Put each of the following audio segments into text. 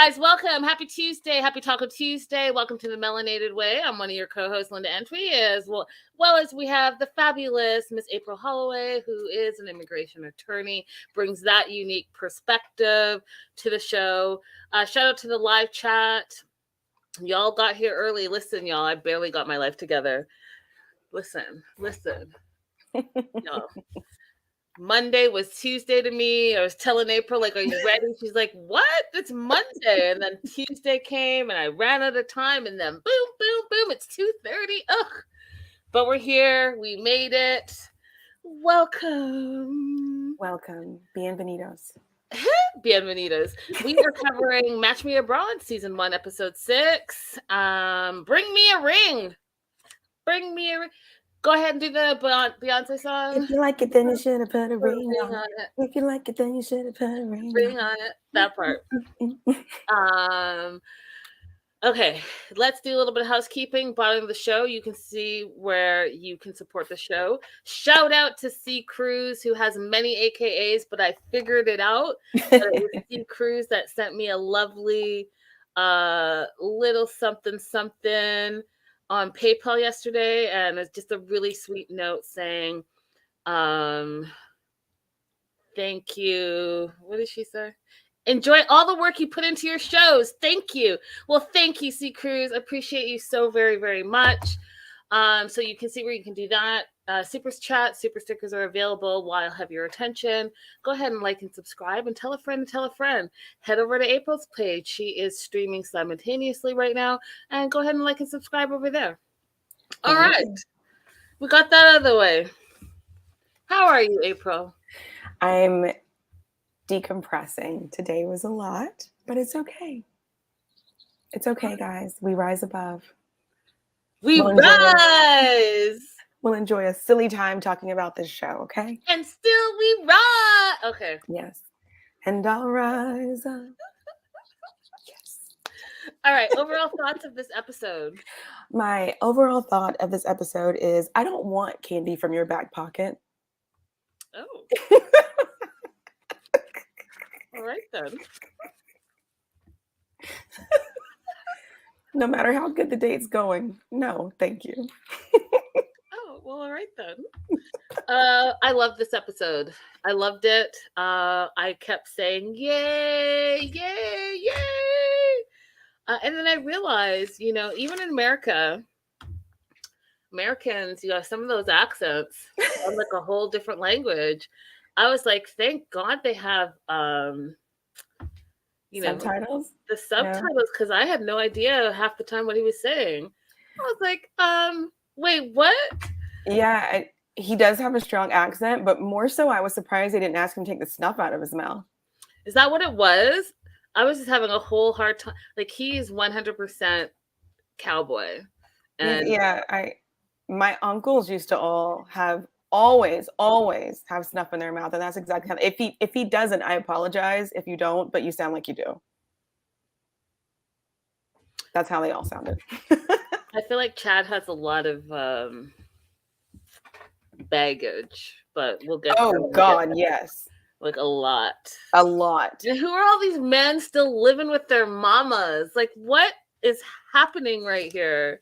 guys, welcome. Happy Tuesday. Happy Taco Tuesday. Welcome to the Melanated Way. I'm one of your co-hosts, Linda Entry, as well as we have the fabulous Miss April Holloway, who is an immigration attorney, brings that unique perspective to the show. Shout out to the live chat. Y'all got here early. Listen, y'all, I barely got my life together. Listen. Y'all. Monday was Tuesday to me. I was telling April, like, are you ready? She's like, what? It's Monday. And then Tuesday came and I ran out of time, and then boom, boom, boom. It's 2:30. Ugh. But we're here. We made it. Welcome. Bienvenidos. Bienvenidos. We are covering Match Me Abroad, Season 1, Episode 6. Bring me a ring. Bring me a ring. Go ahead and do the Beyonce song. If you like it, then you should have put a ring on it. If you like it, then you should have put a ring on it. That part. Okay, let's do a little bit of housekeeping. Bottom of the show, you can see where you can support the show. Shout out to C. Cruz, who has many AKAs, but I figured it out. It was C. Cruz that sent me a lovely little something on PayPal yesterday, and it's just a really sweet note saying, thank you. What did she say? Enjoy all the work you put into your shows. Thank you. Well, thank you, C. Cruz. I appreciate you so very, very much. So you can see where you can do that. Super chat, super stickers are available while I have your attention. Go ahead and like and subscribe, and tell a friend to tell a friend. Head over to April's page. She is streaming simultaneously right now. And go ahead and like and subscribe over there. All right. We got that out of the way. How are you, April? I'm decompressing. Today was a lot, but it's okay. It's okay, guys. We rise above. We'll enjoy a silly time talking about this show, okay? And still we rise. Okay. Yes. And I'll rise up. Yes. All right. Overall thoughts of this episode. My overall thought of this episode is I don't want candy from your back pocket. Oh. All right, then. No matter how good the date's going, no, thank you. Oh, well, all right, then. I love this episode. I loved it. I kept saying, yay, yay, yay. And then I realized, even in Americans, some of those accents sound like a whole different language. I was like, thank God they have, subtitles? The subtitles, because I had no idea half the time what he was saying. I was like, wait, what? Yeah, he does have a strong accent, but more so I was surprised they didn't ask him to take the snuff out of his mouth. Is that what it was? I was just having a whole hard time. Like, he's 100% cowboy. And yeah, my uncles used to always have snuff in their mouth, and that's exactly how. If he doesn't, I apologize if you don't, but you sound like you do. That's how they all sounded. I feel like Chad has a lot of baggage, but we'll get. Oh God, yes. Like a lot. And who are all these men still living with their mamas? Like, what is happening right here?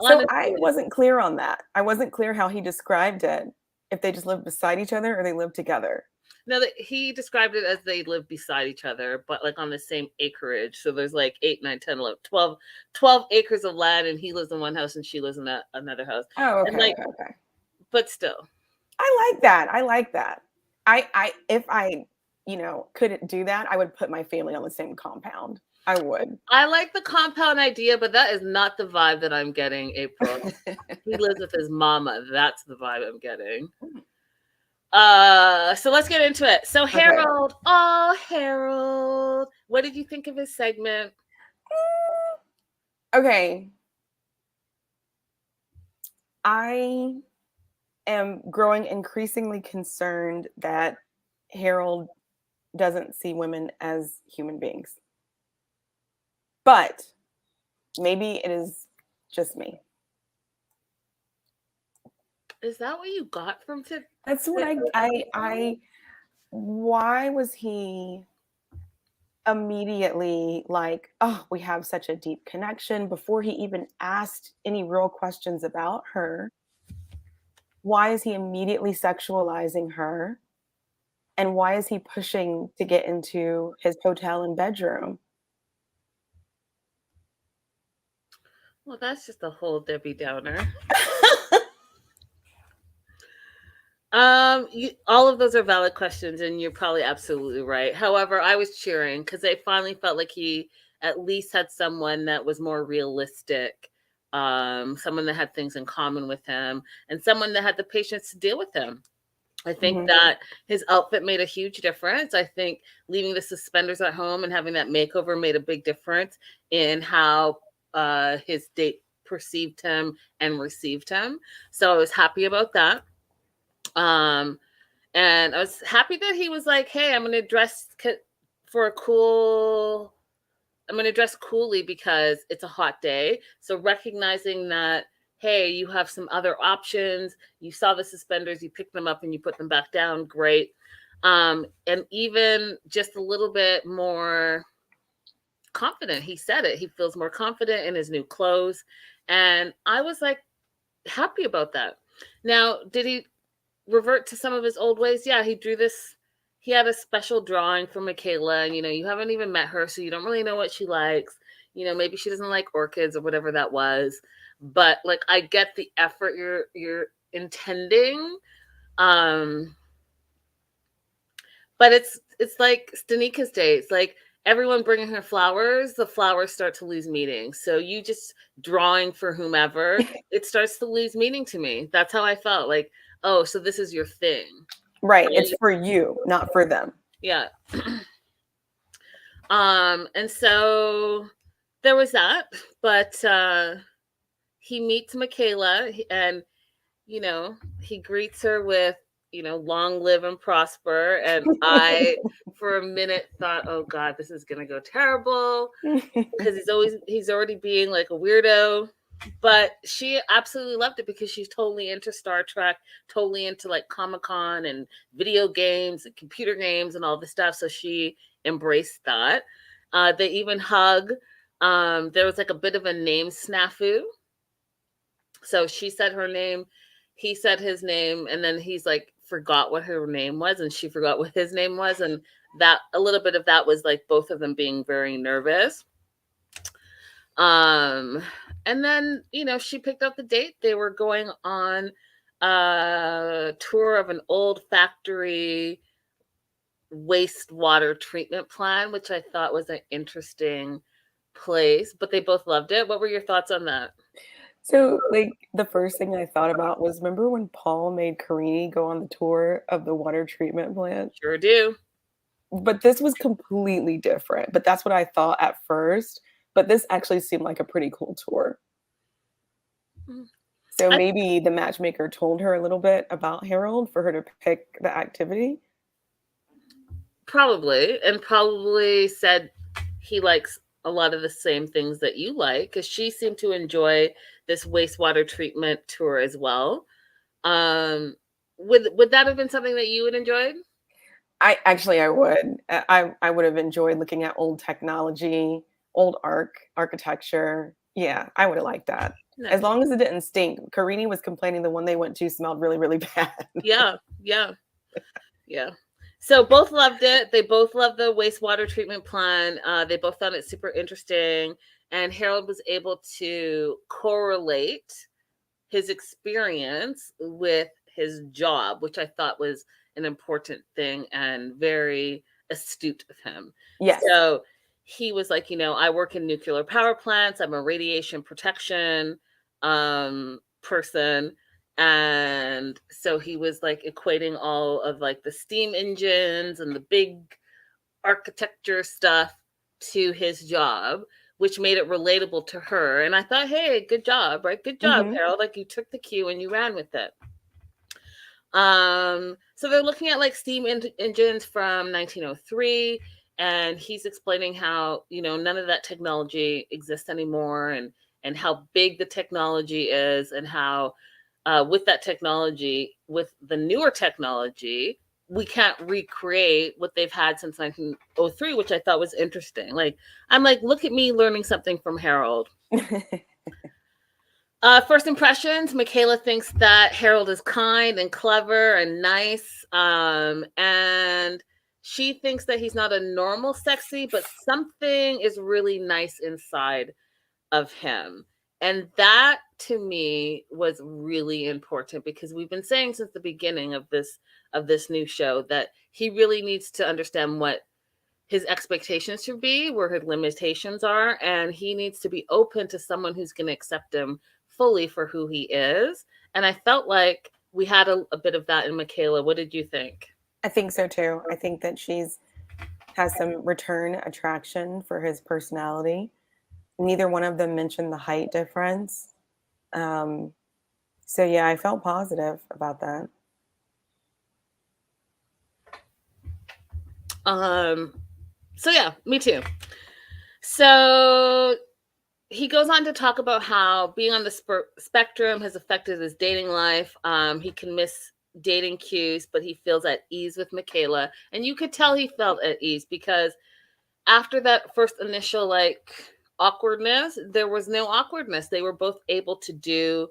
Honestly. So I wasn't clear on that. I wasn't clear how he described it. If they just live beside each other or they live together. No, he described it as they live beside each other, but like on the same acreage. So there's like 8, 9, 10, 11, 12 acres of land, and he lives in one house and she lives in another house. Oh, okay. And like, okay. But still. I like that. If I couldn't do that, I would put my family on the same compound. I would. I like the compound idea, but that is not the vibe that I'm getting, April. He lives with his mama. That's the vibe I'm getting. So let's get into it. So Harold, Harold, what did you think of his segment? Okay. I am growing increasingly concerned that Harold doesn't see women as human beings. But maybe it is just me. Is that what you got from today? That's what I why was he immediately like, oh, we have such a deep connection before he even asked any real questions about her. Why is he immediately sexualizing her? And why is he pushing to get into his hotel and bedroom? Well, that's just a whole Debbie Downer. All of those are valid questions, and you're probably absolutely right. However, I was cheering because I finally felt like he at least had someone that was more realistic, someone that had things in common with him, and someone that had the patience to deal with him. I think Mhm. that his outfit made a huge difference. I think leaving the suspenders at home and having that makeover made a big difference in how his date perceived him and received him. So I was happy about that. Um, and I was happy that he was like, "Hey, I'm going to dress for a cool. I'm going to dress coolly because it's a hot day." So recognizing that, hey, you have some other options. You saw the suspenders, you picked them up and you put them back down. Great. And even just a little bit more confident. He said it. He feels more confident in his new clothes. And I was like happy about that. Now, did he revert to some of his old ways? Yeah, he drew this. He had a special drawing for Michaela, and you haven't even met her, so you don't really know what she likes. Maybe she doesn't like orchids or whatever that was. But like, I get the effort you're intending. But it's like Stanika's day. It's like everyone bringing her flowers, the flowers start to lose meaning. So you just drawing for whomever, it starts to lose meaning to me. That's how I felt. Like, oh, so this is your thing. Right. Right? It's for you, not for them. Yeah. And so there was that, but he meets Michaela and he greets her with, long live and prosper. And I, for a minute, thought, oh God, this is going to go terrible because he's already being like a weirdo. But she absolutely loved it because she's totally into Star Trek, totally into like Comic-Con and video games and computer games and all this stuff. So she embraced that. They even hug. There was like a bit of a name snafu. So she said her name, he said his name, and then he's like forgot what her name was, and she forgot what his name was, and that a little bit of that was like both of them being very nervous. And then she picked up the date. They were going on a tour of an old factory wastewater treatment plant, which I thought was an interesting place, but they both loved it. What were your thoughts on that? So, like, the first thing I thought about was, remember when Paul made Karini go on the tour of the water treatment plant? Sure do. But this was completely different, but that's what I thought at first, but this actually seemed like a pretty cool tour. So I maybe the matchmaker told her a little bit about Harold for her to pick the activity? probably said he likes a lot of the same things that you like because she seemed to enjoy this wastewater treatment tour as well. Would that have been something that you would enjoy? I would. I would have enjoyed looking at old technology, old architecture. Yeah, I would have liked that. As Nice. long as it didn't stink. Karini was complaining the one they went to smelled really, really bad. Yeah, yeah, yeah. So both loved it. They both loved the wastewater treatment plan. They both found it super interesting, and Harold was able to correlate his experience with his job, which I thought was an important thing and very astute of him. Yes. So he was like, I work in nuclear power plants. I'm a radiation protection person. And so he was like equating all of like the steam engines and the big architecture stuff to his job, which made it relatable to her. And I thought, hey, good job, right? Good job, Mhm. Harold. Like you took the cue and you ran with it. So they're looking at like steam engines from 1903, and he's explaining how none of that technology exists anymore, and how big the technology is, and how with that technology, with the newer technology, we can't recreate what they've had since 1903, which I thought was interesting. Like, I'm like, look at me learning something from Harold. First impressions, Michaela thinks that Harold is kind and clever and nice. And she thinks that he's not a normal sexy, but something is really nice inside of him. And that to me was really important, because we've been saying since the beginning of this new show that he really needs to understand what his expectations should be, where his limitations are, and he needs to be open to someone who's going to accept him fully for who he is. And I felt like we had a bit of that in Michaela. What did you think? I think so too. I think that has some return attraction for his personality. Neither one of them mentioned the height difference. So yeah, I felt positive about that. So yeah, me too. So he goes on to talk about how being on the spectrum has affected his dating life. He can miss dating cues, but he feels at ease with Michaela. And you could tell he felt at ease, because after that first initial like awkwardness, there was no awkwardness. They were both able to do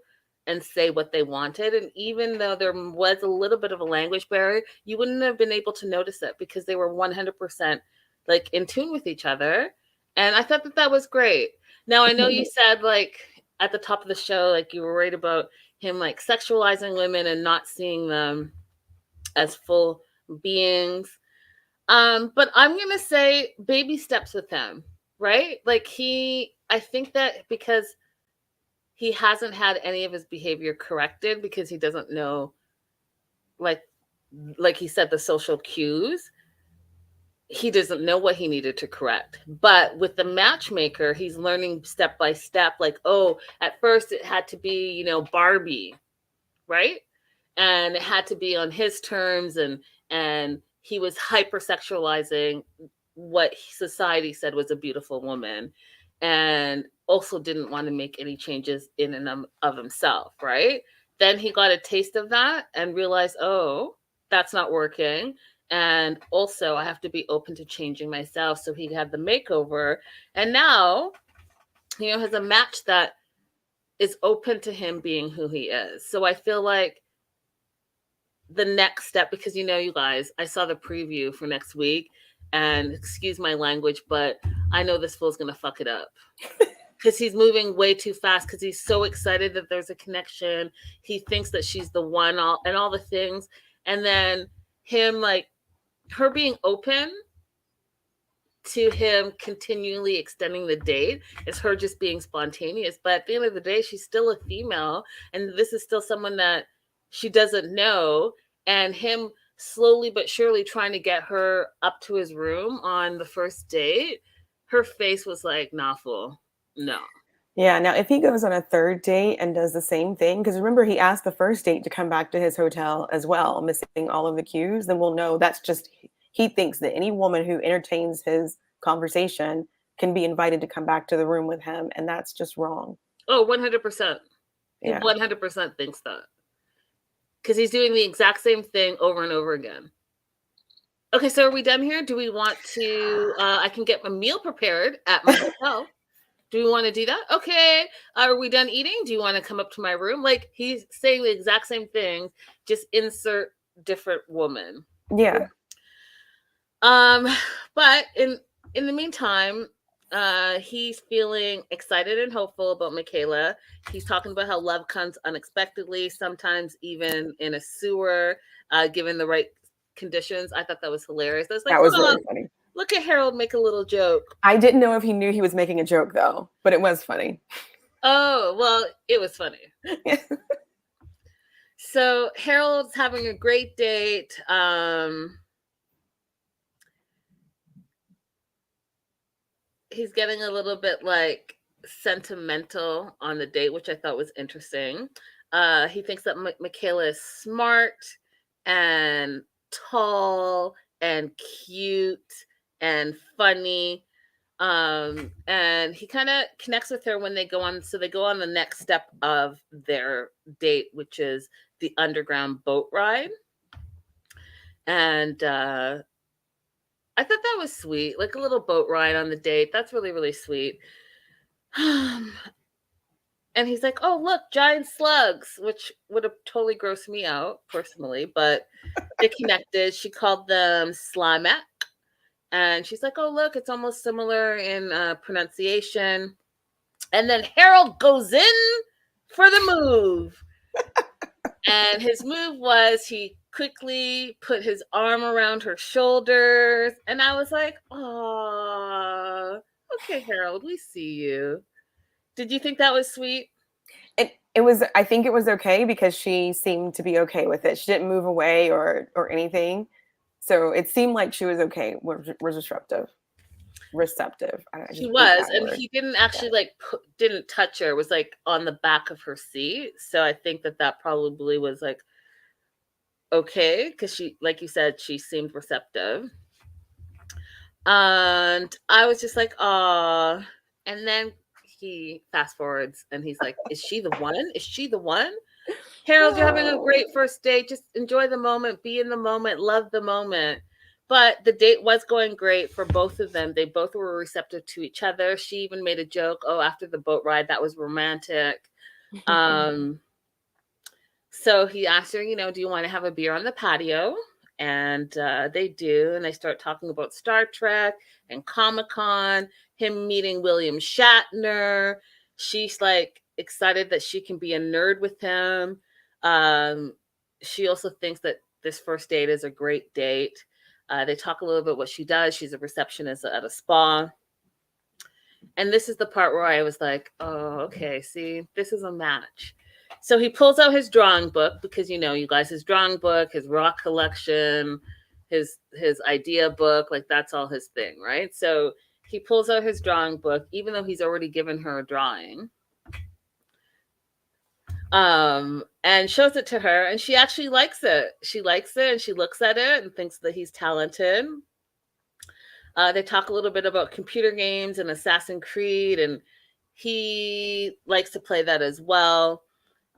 and say what they wanted. And even though there was a little bit of a language barrier, you wouldn't have been able to notice it, because they were 100% like in tune with each other. And I thought that that was great. Now, I know you said like at the top of the show, like you were worried about him like sexualizing women and not seeing them as full beings. But I'm going to say baby steps with him, right? Like I think that because he hasn't had any of his behavior corrected, because he doesn't know, like he said, the social cues. He doesn't know what he needed to correct. But with the matchmaker, he's learning step by step, like, oh, at first it had to be, Barbie, right? And it had to be on his terms, and he was hypersexualizing what society said was a beautiful woman, and also didn't want to make any changes in and of himself, right? Then he got a taste of that and realized, oh, that's not working. And also I have to be open to changing myself. So he had the makeover, and now, has a match that is open to him being who he is. So I feel like the next step, because you guys, I saw the preview for next week, and excuse my language, but I know this fool's gonna fuck it up. Because he's moving way too fast, because he's so excited that there's a connection. He thinks that she's the one, and all the things. And then him, like, her being open to him continually extending the date is her just being spontaneous. But at the end of the day, she's still a female, and this is still someone that she doesn't know. And him slowly but surely trying to get her up to his room on the first date, her face was like, nah, fool, no. Yeah. Now, if he goes on a third date and does the same thing, because remember, he asked the first date to come back to his hotel as well, missing all of the cues, then we'll know that's just, he thinks that any woman who entertains his conversation can be invited to come back to the room with him. And that's just wrong. Oh, 100%. Yeah. He 100% thinks that. Because he's doing the exact same thing over and over again. Okay, so are we done here? Do we want to, I can get a meal prepared at my hotel. Do we want to do that? Okay. Are we done eating? Do you want to come up to my room? Like, he's saying the exact same thing, just insert different woman. Yeah. But in the meantime, he's feeling excited and hopeful about Michaela. He's talking about how love comes unexpectedly, sometimes even in a sewer, given the right conditions. I thought that was hilarious. I was like, that was really funny. Look at Harold make a little joke. I didn't know if he knew he was making a joke, though, but it was funny. Oh, well, it was funny. So Harold's having a great date. He's getting a little bit like sentimental on the date, which I thought was interesting. He thinks that Michaela is smart and tall and cute and funny. And he kind of connects with her when they go on. So they go on the next step of their date, which is the underground boat ride. And I thought that was sweet, like a little boat ride on the date. That's really, really sweet. And he's like, "Oh, look, giant slugs," which would have totally grossed me out personally, but they connected. She called them Slimek. And she's like, "Oh, look, it's almost similar in pronunciation." And then Harold goes in for the move. And his move was he quickly put his arm around her shoulders. And I was like, "Oh, okay, Harold, we see you." Did you think that was sweet? It was, I think it was okay because she seemed to be okay with it. She didn't move away or anything. So it seemed like she was okay, was receptive. I She just hate was, that and word. he didn't actually like didn't touch her. It was like on the back of her seat. So I think that probably was like okay because she, like you said, she seemed receptive. And I was just like, "Ah." And then he fast forwards and he's like, "Is she the one? Is she the one?" Harold, you're having a great first date. Just enjoy the moment, be in the moment, love the moment. But the date was going great for both of them. They both were receptive to each other. She even made a joke, "Oh, after the boat ride, that was romantic." Um, so he asked her, "Do you want to have a beer on the patio?" And they do. And they start talking about Star Trek and Comic-Con, him meeting William Shatner. She's like excited that she can be a nerd with him. Um, she also thinks that this first date is a great date. They talk a little bit what she does. She's a receptionist at a spa. And this is the part where I was like, "Oh, okay, see, this is a match." So he pulls out his drawing book because you guys, his drawing book, his rock collection, his idea book, like that's all his thing, right? So he pulls out his drawing book, even though he's already given her a drawing, and shows it to her, and she actually likes it. She likes it, and she looks at it and thinks that he's talented. They talk a little bit about computer games and Assassin's Creed, and he likes to play that as well.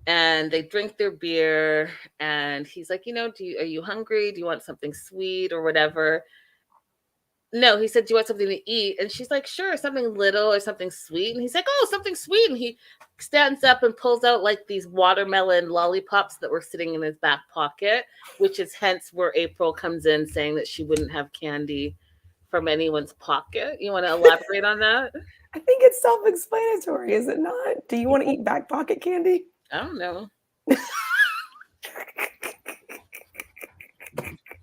And they drink their beer, and he's like, are you hungry? Do you want something sweet or whatever? No, he said, "Do you want something to eat?" And she's like, "Sure, something little or something sweet." And he's like, "Oh, something sweet." And he stands up and pulls out like these watermelon lollipops that were sitting in his back pocket, which is hence where April comes in saying that she wouldn't have candy from anyone's pocket. You want to elaborate on that? I think it's self-explanatory, is it not? Do you want to eat back pocket candy? I don't know.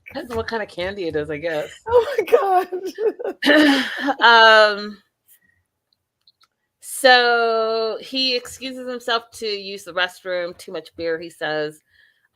Depends on what kind of candy it is, I guess. Oh my god. So he excuses himself to use the restroom. Too much beer, he says.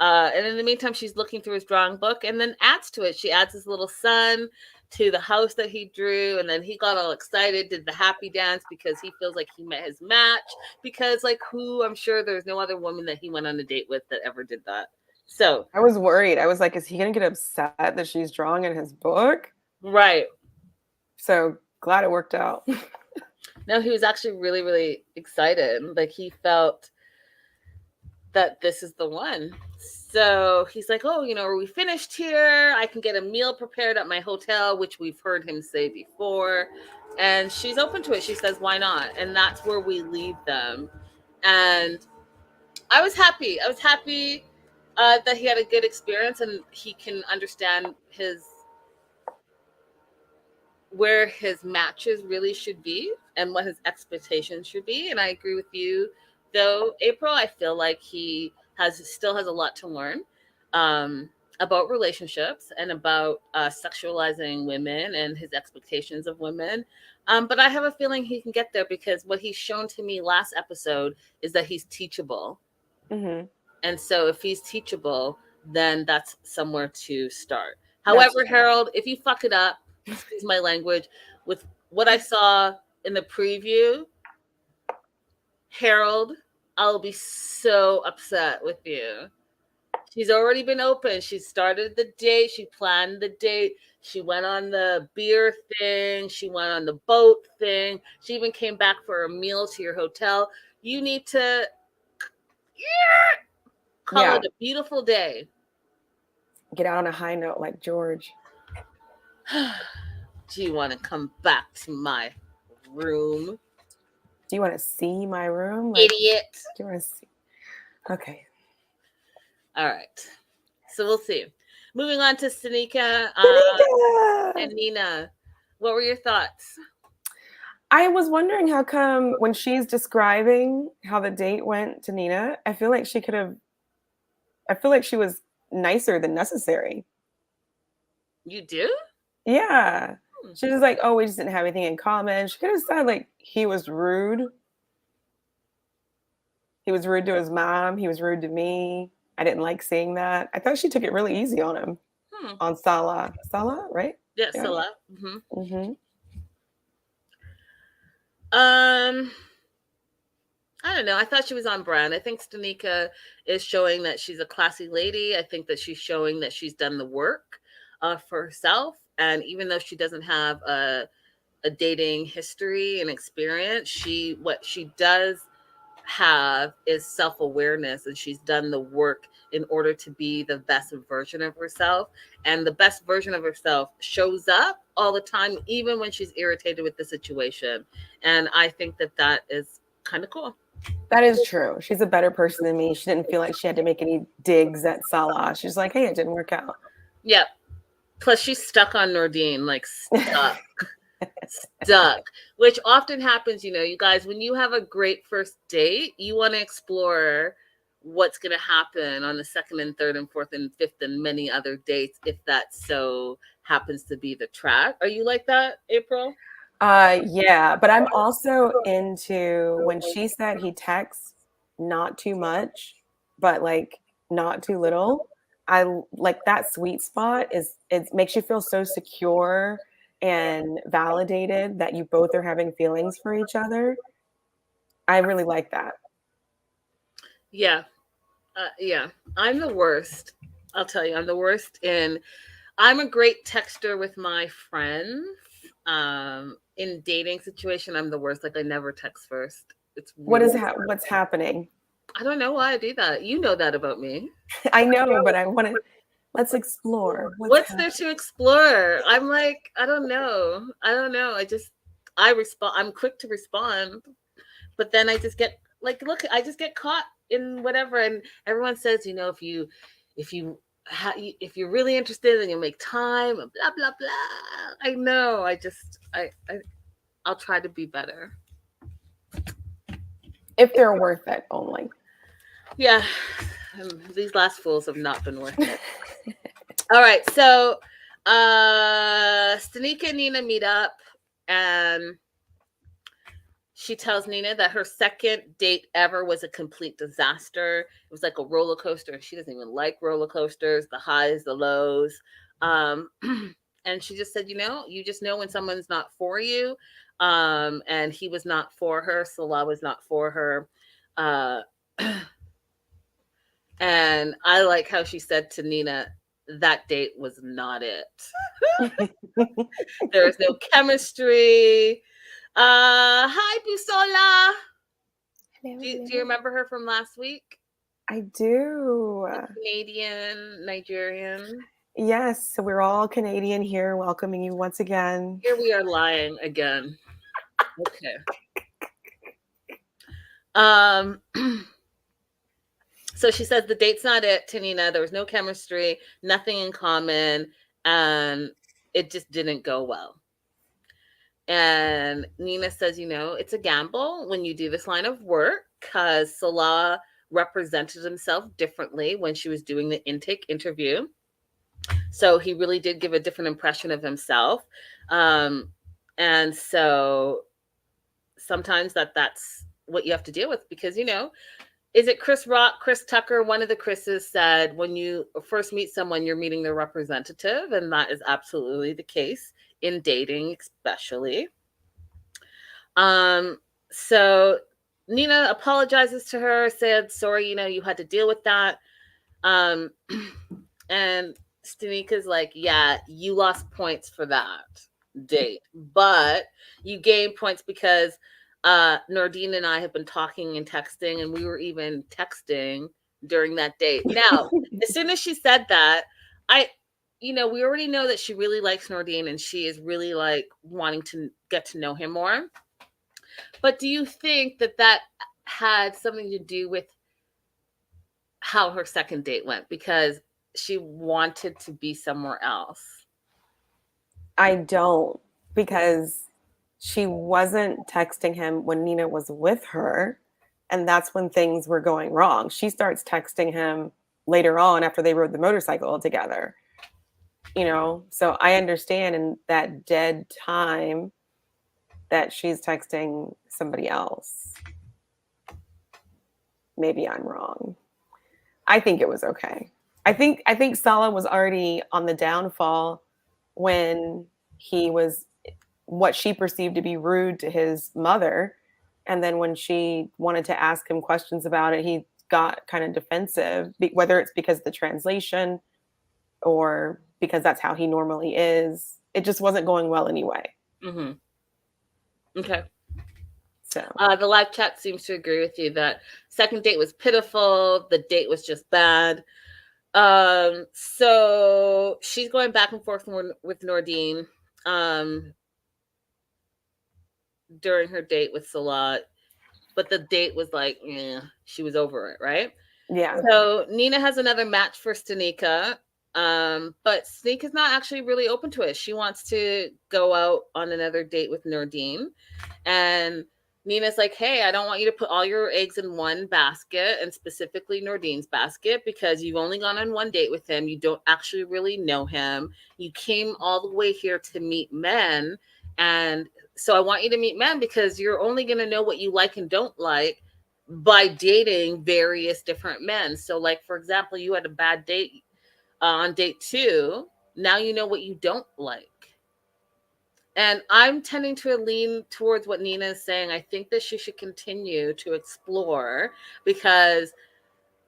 And in the meantime, she's looking through his drawing book and then adds to it. She adds his little son to the house that he drew. And then he got all excited, did the happy dance because he feels like he met his match. Because, like, I'm sure there's no other woman that he went on a date with that ever did that. So I was worried. I was like, is he going to get upset that she's drawing in his book? Right. So glad it worked out. No, he was actually really, really excited. Like, he felt that this is the one. So he's like, "Oh, are we finished here? I can get a meal prepared at my hotel," which we've heard him say before. And she's open to it. She says, "Why not?" And that's where we leave them. And I was happy. I was happy that he had a good experience and he can understand where his matches really should be and what his expectations should be. And I agree with you, though, April. I feel like he still has a lot to learn about relationships and about sexualizing women and his expectations of women. But I have a feeling he can get there because what he's shown to me last episode is that he's teachable. Mm-hmm. And so if he's teachable, then that's somewhere to start. However, Harold, if you fuck it up, excuse my language, with what I saw in the preview, Harold, I'll be so upset with you. She's already been open. She started the date. She planned the date. She went on the beer thing. She went on the boat thing. She even came back for a meal to your hotel. You need to call it a beautiful day. get out on a high note like George. Do you want to come back to my room? Do you want to see my room? Idiot. Do you want to see? Okay. All right. So we'll see. Moving on to Stanika and Nina. What were your thoughts? I was wondering how come when she's describing how the date went to Nina, I feel like she was nicer than necessary. You do? Yeah. She was like, oh, we just didn't have anything in common. She could have said like he was rude. He was rude to his mom. He was rude to me. I didn't like seeing that. I thought she took it really easy on him. On Salah. Salah, right? Yeah, Salah. Mm-hmm. Mm-hmm. I don't know. I thought she was on brand. I think Stanika is showing that she's a classy lady. I think that she's showing that she's done the work for herself. And even though she doesn't have a dating history and experience, what she does have is self-awareness, and she's done the work in order to be the best version of herself. And the best version of herself shows up all the time, even when she's irritated with the situation. And I think that is kind of cool. That is true. She's a better person than me. She didn't feel like she had to make any digs at Salah. She's like, hey, it didn't work out. Yep. Plus she's stuck on Nordine, like stuck. Stuck, which often happens, you guys, when you have a great first date, you want to explore what's going to happen on the second and third and fourth and fifth and many other dates, if that so happens to be the track. Are you like that, April? Yeah, but I'm also into when she said he texts not too much, but like not too little. I like that sweet spot it makes you feel so secure and validated that you both are having feelings for each other. I really like that. Yeah. Yeah. I'm the worst. I'll tell you, I'm the worst I'm a great texter with my friends. In dating situation, I'm the worst. Like I never text first. It's really what's happening? I don't know why I do that. You know that about me. I know, but I want to. Let's explore. What's there to explore? I'm like, I don't know. I respond. I'm quick to respond, but then I just get like, look, I just get caught in whatever. And everyone says, if you're really interested, then you'll make time. And blah blah blah. I know. I'll try to be better if they're worth it. Only. Yeah. These last fools have not been worth it. All right, so Stanika and Nina meet up, and she tells Nina that her second date ever was a complete disaster. It was like a roller coaster, and she doesn't even like roller coasters, the highs, the lows. And she just said, you just know when someone's not for you. And he was not for her. Salah was not for her. And I like how she said to Nina, that date was not it. There is no chemistry. Hi, Busola. Hello, do you remember her from last week? I do. Canadian, Nigerian. Yes, so we're all Canadian here, welcoming you once again. Here we are lying again. Okay. So she says the date's not it to Nina. There was no chemistry, nothing in common, and it just didn't go well. And Nina says, it's a gamble when you do this line of work, because Salah represented himself differently when she was doing the intake interview. So he really did give a different impression of himself. And so sometimes that's what you have to deal with, because, is it Chris Rock, Chris Tucker? One of the Chris's said, when you first meet someone, you're meeting their representative. And that is absolutely the case in dating, especially. So Nina apologizes to her, said, sorry, you had to deal with that. And Stanika's like, yeah, you lost points for that date, but you gained points because Nordine and I have been talking and texting, and we were even texting during that date. Now, as soon as she said that, we already know that she really likes Nordine and she is really like wanting to get to know him more. But do you think that that had something to do with how her second date went? Because she wanted to be somewhere else. I don't, because she wasn't texting him when Nina was with her. And that's when things were going wrong. She starts texting him later on after they rode the motorcycle together. So I understand in that dead time that she's texting somebody else. Maybe I'm wrong. I think it was okay. I think Salah was already on the downfall when he was what she perceived to be rude to his mother. And then when she wanted to ask him questions about it, he got kind of defensive, whether it's because of the translation or because that's how he normally is. It just wasn't going well anyway. Mm-hmm. Okay. So the live chat seems to agree with you that second date was pitiful. The date was just bad. So she's going back and forth with Nordine during her date with Salah, but the date was like, she was over it, right? yeah. So Nina has another match for Stanika, but Stanika's not actually really open to it. She wants to go out on another date with Nordine, and Nina's like, hey, I don't want you to put all your eggs in one basket, and specifically Nordine's basket, because you've only gone on one date with him. You don't actually really know him. You came all the way here to meet men. And so I want you to meet men because you're only going to know what you like and don't like by dating various different men. So, like, for example, you had a bad date on date 2. Now you know what you don't like. And I'm tending to lean towards what Nina is saying. I think that she should continue to explore, because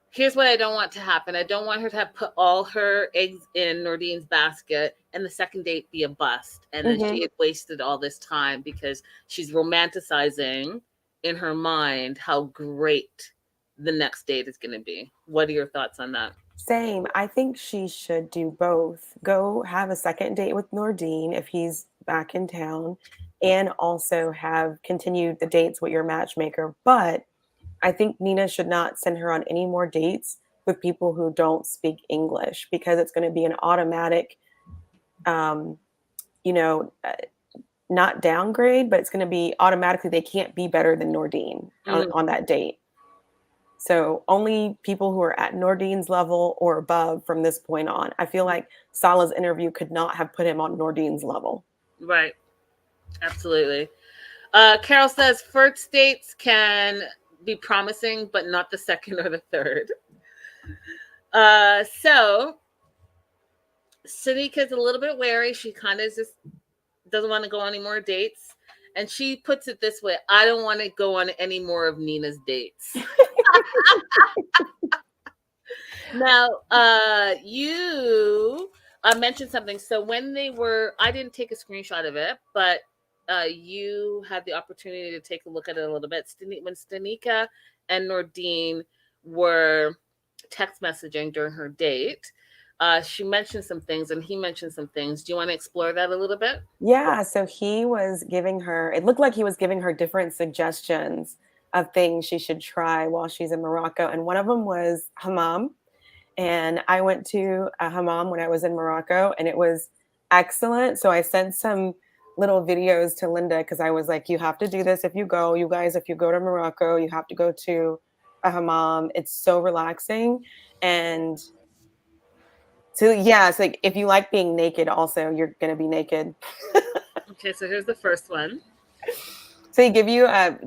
here's what I don't want to happen. I don't want her to have put all her eggs in Nordine's basket and the second date be a bust. And then she had wasted all this time because she's romanticizing in her mind how great the next date is going to be. What are your thoughts on that? Same. I think she should do both. Go have a second date with Nordine if he's back in town, and also have continued the dates with your matchmaker. But I think Nina should not send her on any more dates with people who don't speak English, because it's going to be an automatic, not downgrade, but it's going to be automatically they can't be better than Nordine on that date. So only people who are at Nordine's level or above from this point on. I feel like Salah's interview could not have put him on Nordine's level. Right. Absolutely. Carol says first dates can be promising, but not the second or the third. So Sanika's a little bit wary. She kind of just doesn't want to go on any more dates. And she puts it this way: I don't want to go on any more of Nina's dates. Now, you mentioned something. So when they were, I didn't take a screenshot of it, but you had the opportunity to take a look at it a little bit. When Stanika and Nordine were text messaging during her date, she mentioned some things and he mentioned some things. Do you want to explore that a little bit? Yeah, so he was giving her, it looked like he was giving her different suggestions of things she should try while she's in Morocco. And one of them was hammam. And I went to a hammam when I was in Morocco, and it was excellent. So I sent some little videos to Linda, because I was like, you have to do this if you go. You guys, if you go to Morocco, you have to go to a hammam. It's so relaxing. And so, yeah, it's like if you like being naked also, you're going to be naked. Okay, so here's the first one. So they give you a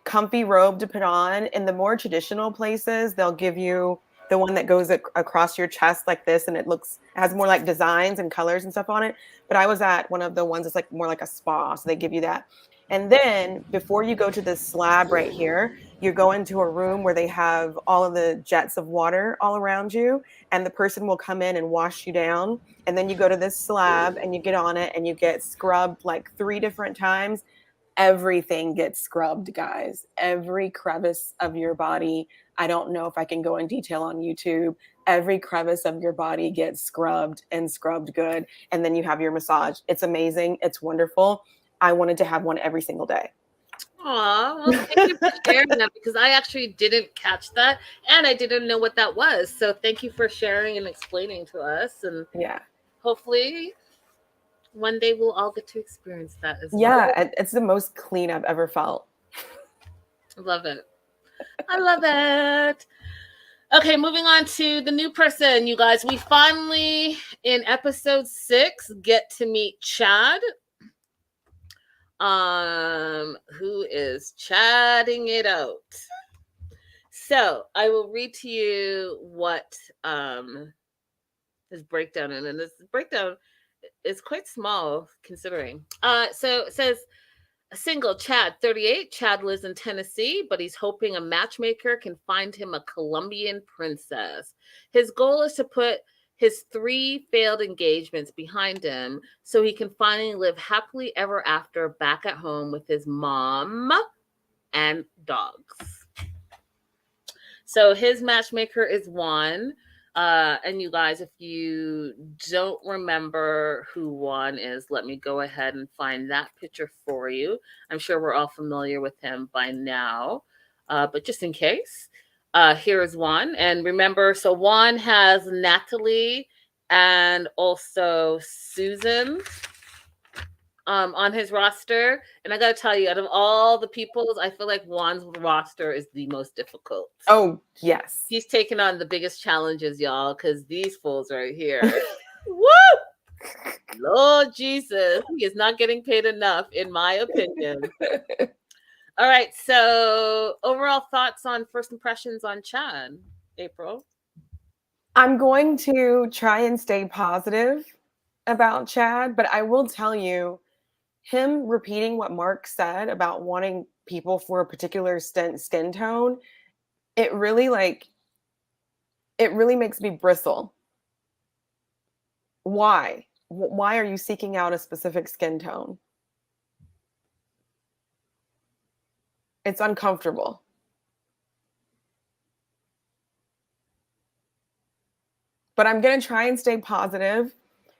comfy robe to put on. In the more traditional places, they'll give you the one that goes across your chest like this, and it has more like designs and colors and stuff on it. But I was at one of the ones that's like more like a spa, so they give you that. And then before you go to this slab right here, you go into a room where they have all of the jets of water all around you, and the person will come in and wash you down. And then you go to this slab and you get on it and you get scrubbed like 3 different times. everything gets scrubbed, guys. Every crevice of your body. I don't know if I can go in detail on YouTube. Every crevice of your body gets scrubbed and scrubbed good. And then you have your massage. It's amazing. It's wonderful. I wanted to have one every single day. Aw, well, thank you for sharing that, because I actually didn't catch that and I didn't know what that was. So thank you for sharing and explaining to us. And Yeah. hopefully one day we'll all get to experience that as well. Yeah, it's the most clean I've ever felt. I love it. I love it. Okay, moving on to the new person, you guys. We finally, in episode 6, get to meet Chad, who is chatting it out. So I will read to you what his breakdown is, and this breakdown is quite small considering. So it says, a single, Chad, 38. Chad lives in Tennessee, but he's hoping a matchmaker can find him a Colombian princess. His goal is to put his 3 failed engagements behind him so he can finally live happily ever after back at home with his mom and dogs. So his matchmaker is Juan. And you guys, if you don't remember who Juan is, let me go ahead and find that picture for you. I'm sure we're all familiar with him by now. But just in case, here is Juan. And remember, so Juan has Natalie and also Susan on his roster. And I got to tell you, out of all the peoples, I feel like Juan's roster is the most difficult. Oh, yes. He's taking on the biggest challenges, y'all, because these fools right here. Woo! Lord Jesus. He is not getting paid enough, in my opinion. All right. So overall thoughts on first impressions on Chad, April? I'm going to try and stay positive about Chad, but I will tell you, him repeating what Mark said about wanting people for a particular skin tone, it really makes me bristle. Why? Why are you seeking out a specific skin tone? It's uncomfortable. But I'm going to try and stay positive.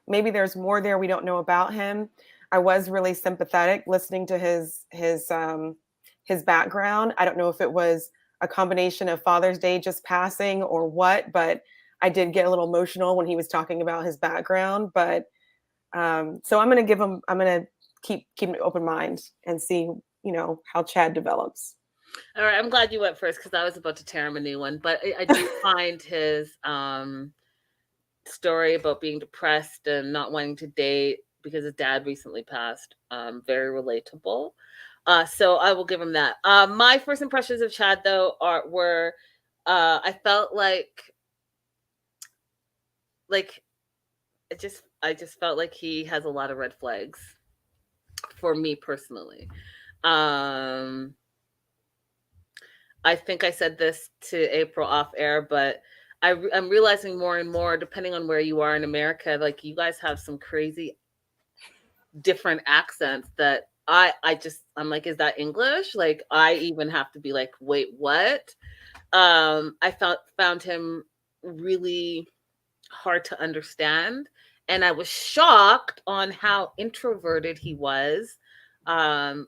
Maybe there's more there we don't know about him. I was really sympathetic listening to his background. I don't know if it was a combination of Father's Day just passing or what, but I did get a little emotional when he was talking about his background. But so I'm going to keep an open mind and see, how Chad develops. All right. I'm glad you went first, because I was about to tear him a new one, but I do find his story about being depressed and not wanting to date because his dad recently passed, very relatable. So I will give him that. My first impressions of Chad, though, were I felt like I just felt like he has a lot of red flags for me personally. I think I said this to April off air, but I'm realizing more and more, depending on where you are in America, like you guys have some crazy different accents that I'm like, is that English? Like I even have to be like, wait, what? I found him really hard to understand. And I was shocked on how introverted he was. And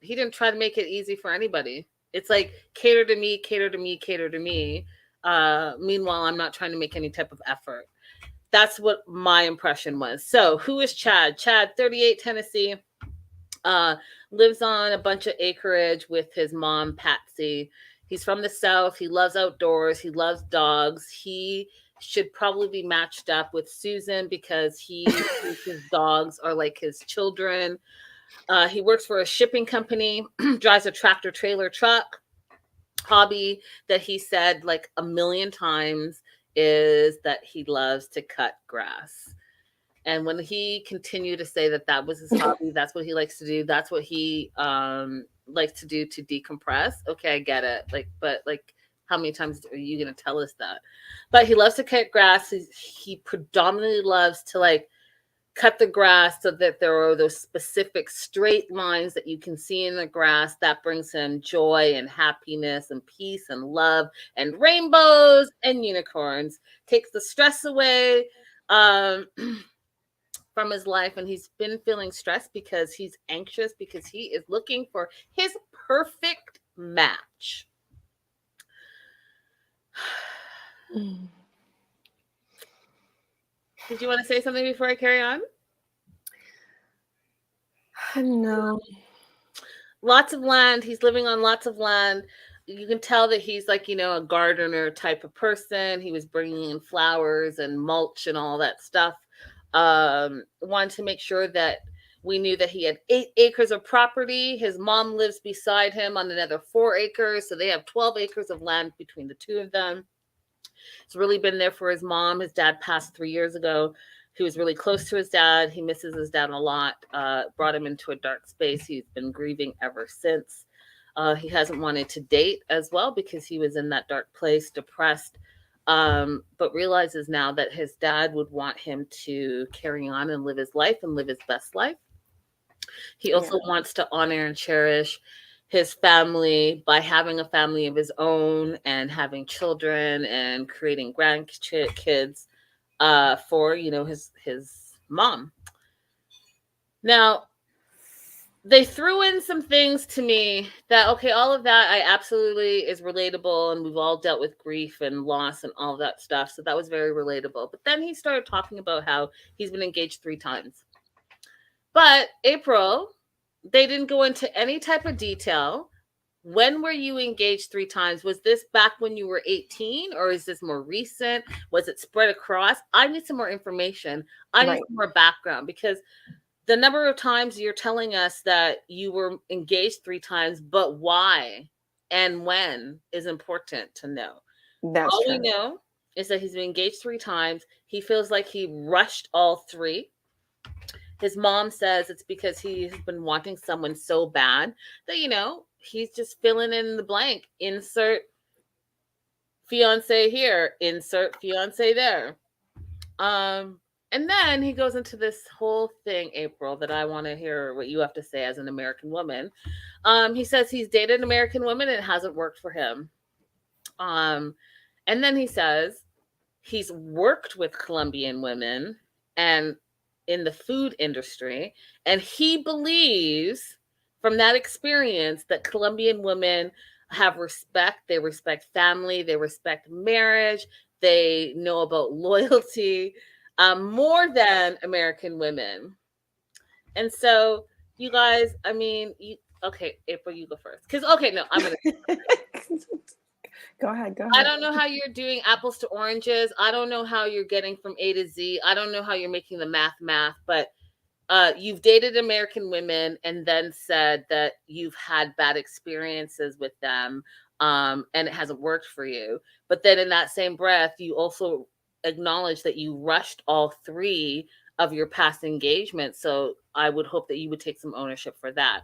he didn't try to make it easy for anybody. It's like, cater to me, cater to me, cater to me. Meanwhile, I'm not trying to make any type of effort. That's what my impression was. So who is Chad? Chad, 38, Tennessee, lives on a bunch of acreage with his mom, Patsy. He's from the South. He loves outdoors. He loves dogs. He should probably be matched up with Susan because his dogs are like his children. He works for a shipping company, drives a tractor trailer truck. Hobby that he said like a million times is that he loves to cut grass. And when he continued to say that was his hobby, that's what he likes to do, that's what he likes to do to decompress. Okay, I get it. But how many times are you going to tell us that? But he loves to cut grass. He predominantly loves to cut the grass so that there are those specific straight lines that you can see in the grass. That brings him joy and happiness and peace and love and rainbows and unicorns. Takes the stress away from his life, and he's been feeling stressed because he's anxious because he is looking for his perfect match. Did you want to say something before I carry on? No. Lots of land. He's living on lots of land. You can tell that he's like, a gardener type of person. He was bringing in flowers and mulch and all that stuff. Wanted to make sure that we knew that he had 8 acres of property. His mom lives beside him on another 4 acres. So they have 12 acres of land between the two of them. He's really been there for his mom. His dad passed 3 years ago. He was really close to his dad. He misses his dad a lot. Brought him into a dark space. He's been grieving ever since. He hasn't wanted to date as well because he was in that dark place, depressed, but realizes now that his dad would want him to carry on and live his life and live his best life. He also wants to honor and cherish his family by having a family of his own and having children and creating grandkids for his mom. Now, they threw in some things to me that, okay, all of that I absolutely is relatable, and we've all dealt with grief and loss and all that stuff, so that was very relatable. But then he started talking about how he's been engaged 3 times. But April, they didn't go into any type of detail. When were you engaged 3 times? Was this back when you were 18, or is this more recent? Was it spread across? I need some more information. I need some more background, because the number of times you're telling us that you were engaged 3 times, but why and when is important to know. That's all true. We know is that he's been engaged 3 times. He feels like he rushed all 3. His mom says it's because he's been wanting someone so bad that, he's just filling in the blank. Insert fiance here, insert fiance there. And then he goes into this whole thing, April, that I want to hear what you have to say as an American woman. He says he's dated an American woman and it hasn't worked for him. And then he says he's worked with Colombian women and in the food industry, and he believes from that experience that Colombian women have respect. They respect family. They respect marriage. They know about loyalty more than American women. And so, you guys, okay, April, you go first. I'm going to. Go ahead. I don't know how you're doing apples to oranges. I don't know how you're getting from A to Z. I don't know how you're making the math, but you've dated American women and then said that you've had bad experiences with them and it hasn't worked for you. But then in that same breath, you also acknowledge that you rushed all 3 of your past engagements. So I would hope that you would take some ownership for that.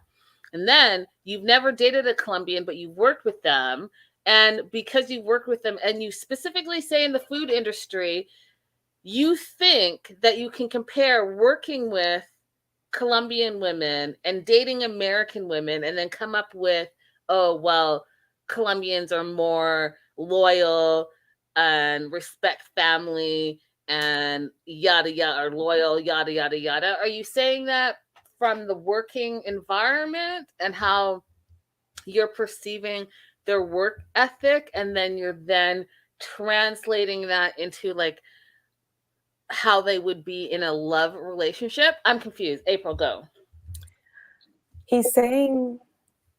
And then you've never dated a Colombian, but you've worked with them. And because you work with them, and you specifically say in the food industry, you think that you can compare working with Colombian women and dating American women and then come up with, oh, well, Colombians are more loyal and respect family and yada, yada, or loyal, yada, yada, yada. Are you saying that from the working environment and how you're perceiving their work ethic, and then you're then translating that into like how they would be in a love relationship? I'm confused. April, go. He's saying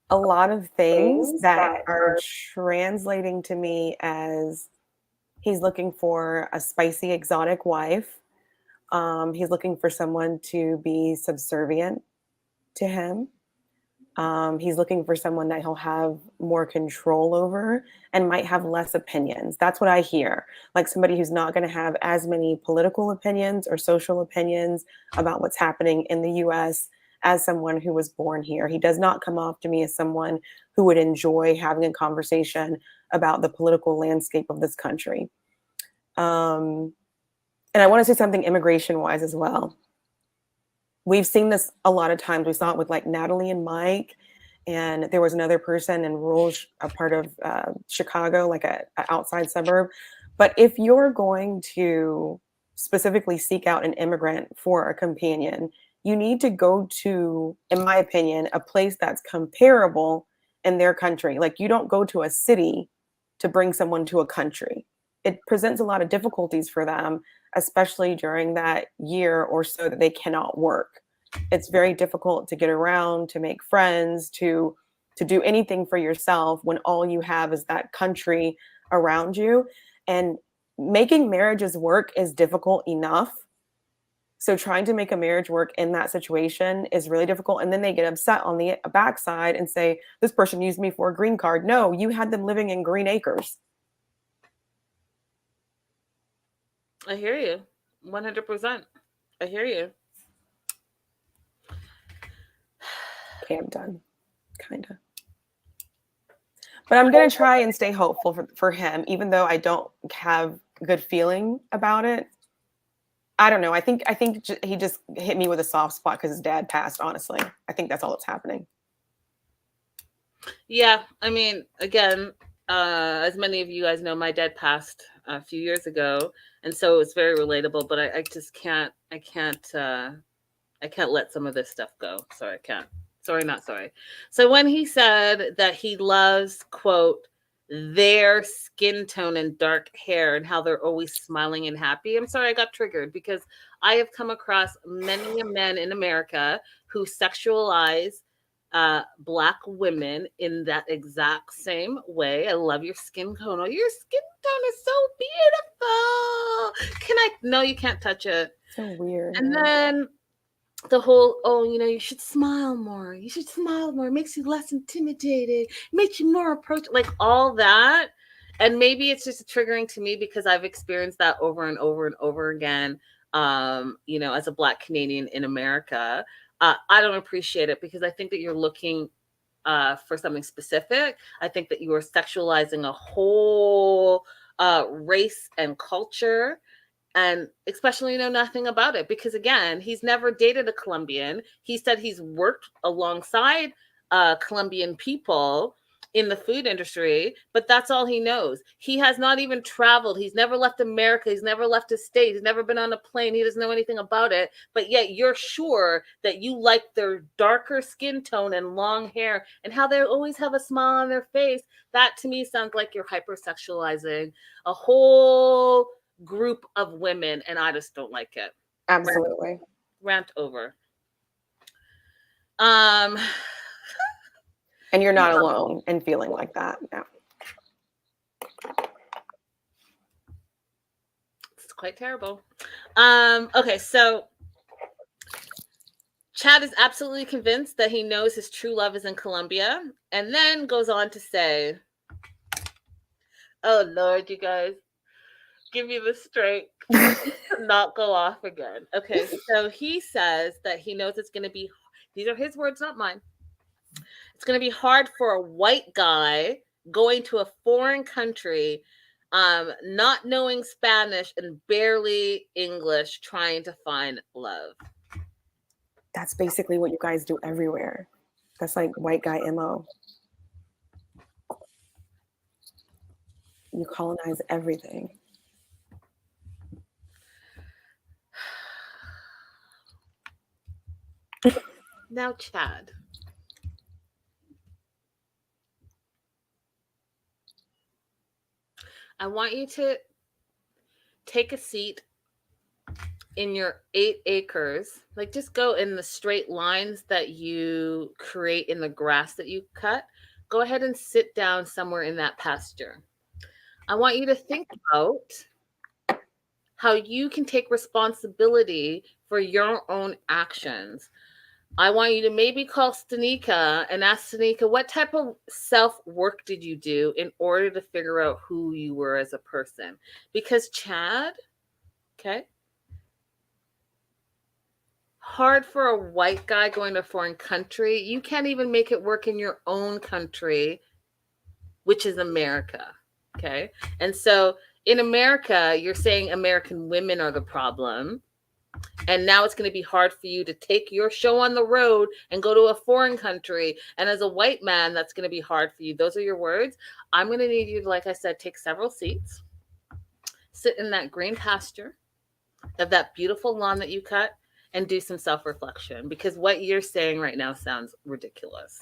a lot of things that are translating to me as he's looking for a spicy, exotic wife. He's looking for someone to be subservient to him. He's looking for someone that he'll have more control over and might have less opinions. That's what I hear. Like somebody who's not going to have as many political opinions or social opinions about what's happening in the US as someone who was born here. He does not come off to me as someone who would enjoy having a conversation about the political landscape of this country. And I want to say something immigration-wise as well. we've seen this a lot of times. We saw it with like Natalie and Mike, and there was another person in rural, a part of Chicago, like a outside suburb. But if you're going to specifically seek out an immigrant for a companion, you need to go to, in my opinion, a place that's comparable in their country. Like, you don't go to a city to bring someone to a country. It presents a lot of difficulties for them, especially during that year or so that they cannot work. It's very difficult to get around, to make friends, to do anything for yourself when all you have is that country around you. And making marriages work is difficult enough. So trying to make a marriage work in that situation is really difficult. And then they get upset on the backside and say, this person used me for a green card. No, you had them living in Green Acres. I hear you. 100%. I hear you. Okay, I'm done. Kind of. But I'm going to try and stay hopeful for him, even though I don't have a good feeling about it. I don't know. I think he just hit me with a soft spot because his dad passed, honestly. I think that's all that's happening. Yeah. I mean, again, as many of you guys know, my dad passed a few years ago. And so it's very relatable, but I just can't let some of this stuff go. Sorry, I can't. Sorry, not sorry. So when he said that he loves, quote, their skin tone and dark hair and how they're always smiling and happy, I'm sorry, I got triggered because I have come across many men in America who sexualize Black women in that exact same way. I love your skin tone. Oh, your skin tone is so beautiful. Can I? No, you can't touch it. So weird. And then the whole, you should smile more. You should smile more. It makes you less intimidated. It makes you more approachable. Like all that. And maybe it's just triggering to me because I've experienced that over and over and over again, as a Black Canadian in America. I don't appreciate it because I think that you're looking for something specific. I think that you are sexualizing a whole race and culture. And especially know nothing about it because, again, he's never dated a Colombian. He said he's worked alongside Colombian people in the food industry, but that's all he knows. He has not even traveled. He's never left America. He's never left his state. He's never been on a plane. He doesn't know anything about it. But yet you're sure that you like their darker skin tone and long hair and how they always have a smile on their face. That to me sounds like you're hypersexualizing a whole group of women, and I just don't like it. Absolutely. Rant over. And you're not alone in feeling like that. No. It's quite terrible. Okay, so Chad is absolutely convinced that he knows his true love is in Colombia, and then goes on to say, oh Lord, you guys, give me the strength to not go off again. Okay, so he says that he knows it's going to be, these are his words, not mine. It's going to be hard for a white guy going to a foreign country, not knowing Spanish and barely English, trying to find love. That's basically what you guys do everywhere. That's like white guy MO. You colonize everything. Now, Chad. I want you to take a seat in your 8 acres. Like, just go in the straight lines that you create in the grass that you cut. Go ahead and sit down somewhere in that pasture. I want you to think about how you can take responsibility for your own actions. I want you to maybe call Stanika and ask Stanika, what type of self-work did you do in order to figure out who you were as a person? Because Chad, okay, hard for a white guy going to a foreign country. You can't even make it work in your own country, which is America, okay? And so in America, you're saying American women are the problem. And now it's going to be hard for you to take your show on the road and go to a foreign country. And as a white man, that's going to be hard for you. Those are your words. I'm going to need you to, like I said, take several seats, sit in that green pasture of that beautiful lawn that you cut, and do some self-reflection, because what you're saying right now sounds ridiculous.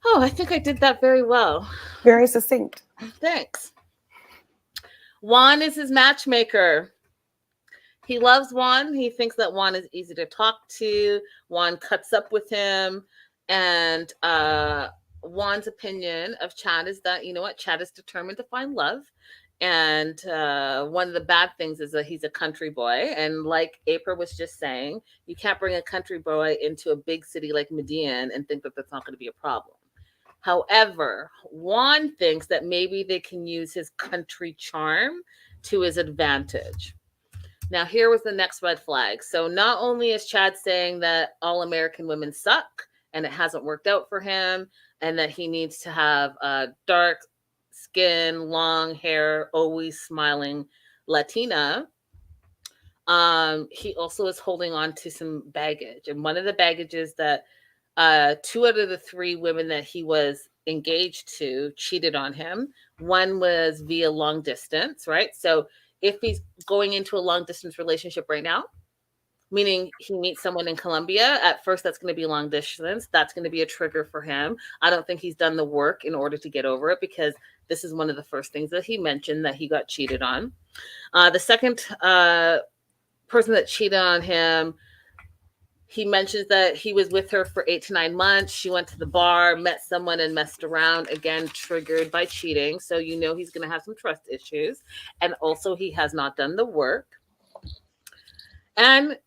Oh, I think I did that very well. Very succinct. Thanks. Juan is his matchmaker. He loves Juan. He thinks that Juan is easy to talk to. Juan cuts up with him. And Juan's opinion of Chad is that, you know what, Chad is determined to find love. And one of the bad things is that he's a country boy. And like April was just saying, you can't bring a country boy into a big city like Medellin and think that that's not going to be a problem. However, Juan thinks that maybe they can use his country charm to his advantage. Now, here was the next red flag. So not only is Chad saying that all American women suck and it hasn't worked out for him, and that he needs to have a dark skin, long hair, always smiling Latina, he also is holding on to some baggage. And one of the baggages that 2 out of the 3 women that he was engaged to cheated on him. One was via long distance, right? So if he's going into a long distance relationship right now, meaning he meets someone in Colombia, at first that's going to be long distance. That's going to be a trigger for him. I don't think he's done the work in order to get over it, because this is one of the first things that he mentioned, that he got cheated on. The second person that cheated on him, he mentions that he was with her for 8 to 9 months. She went to the bar, met someone, and messed around. Again, triggered by cheating. So you know he's going to have some trust issues. And also, he has not done the work. And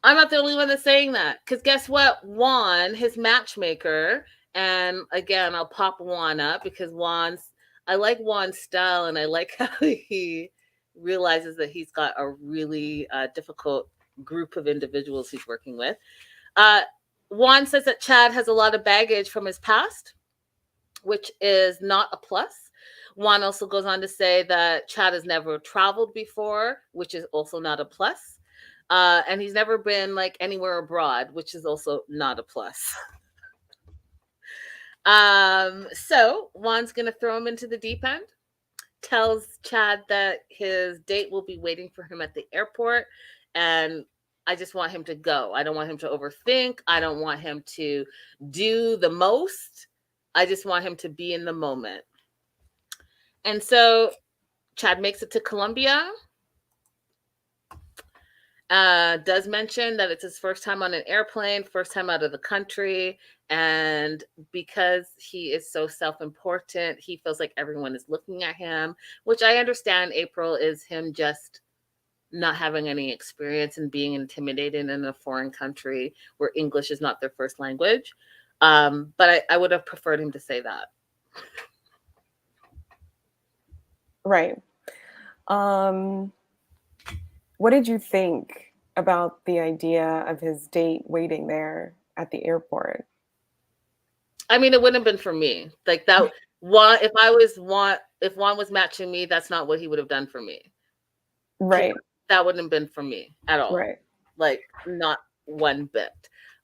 I'm not the only one that's saying that. Because guess what? Juan, his matchmaker, and again, I'll pop Juan up because I like Juan's style, and I like how he realizes that he's got a really difficult group of individuals he's working with. Juan says that Chad has a lot of baggage from his past, which is not a plus. Juan also goes on to say that Chad has never traveled before, which is also not a plus. And he's never been like anywhere abroad, which is also not a plus. So Juan's going to throw him into the deep end, tells Chad that his date will be waiting for him at the airport, and I just want him to go. I don't want him to overthink. I don't want him to do the most. I just want him to be in the moment. And so Chad makes it to Colombia. Does mention that it's his first time on an airplane, first time out of the country. And because he is so self-important, he feels like everyone is looking at him, which I understand, April, is him just not having any experience and being intimidated in a foreign country where English is not their first language. But I would have preferred him to say that. Right. What did you think about the idea of his date waiting there at the airport? I mean, it wouldn't have been for me. Like that Juan, if Juan was matching me, that's not what he would have done for me. Right. That wouldn't have been for me at all. Right. Like not one bit.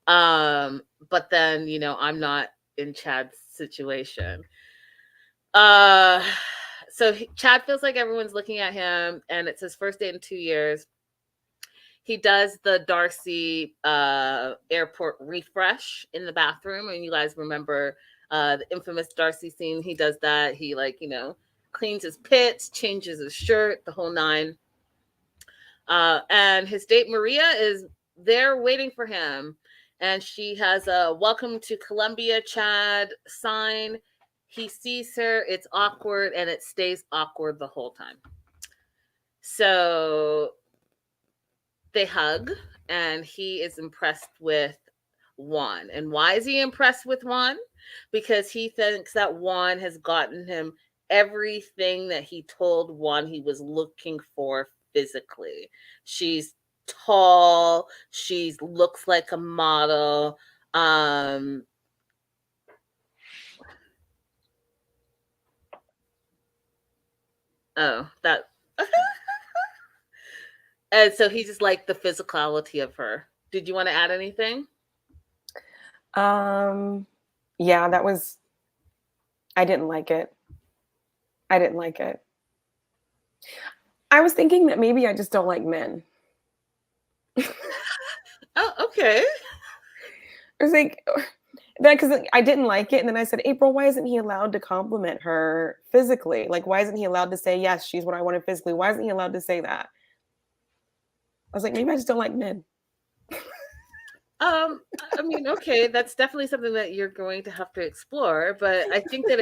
But then, you know, I'm not in Chad's situation. So Chad feels like everyone's looking at him, and it's his first date in 2 years. He does the Darcy airport refresh in the bathroom, and you guys remember the infamous Darcy scene. He does that. He cleans his pits, changes his shirt, the whole 9. And his date Maria is there waiting for him, and she has a "Welcome to Colombia, Chad" sign. He sees her, it's awkward, and it stays awkward the whole time. So they hug, and he is impressed with Juan. And why is he impressed with Juan? Because he thinks that Juan has gotten him everything that he told Juan he was looking for physically. She's tall, she looks like a model. Oh, that And so he just liked the physicality of her. Did you want to add anything? Yeah, I didn't like it. I didn't like it. I was thinking that maybe I just don't like men. Oh, okay. I was like, because I didn't like it. And then I said, April, why isn't he allowed to compliment her physically? Like, why isn't he allowed to say, yes, she's what I wanted physically? Why isn't he allowed to say that? I was like, maybe I just don't like men. I mean, okay, that's definitely something that you're going to have to explore, but I think that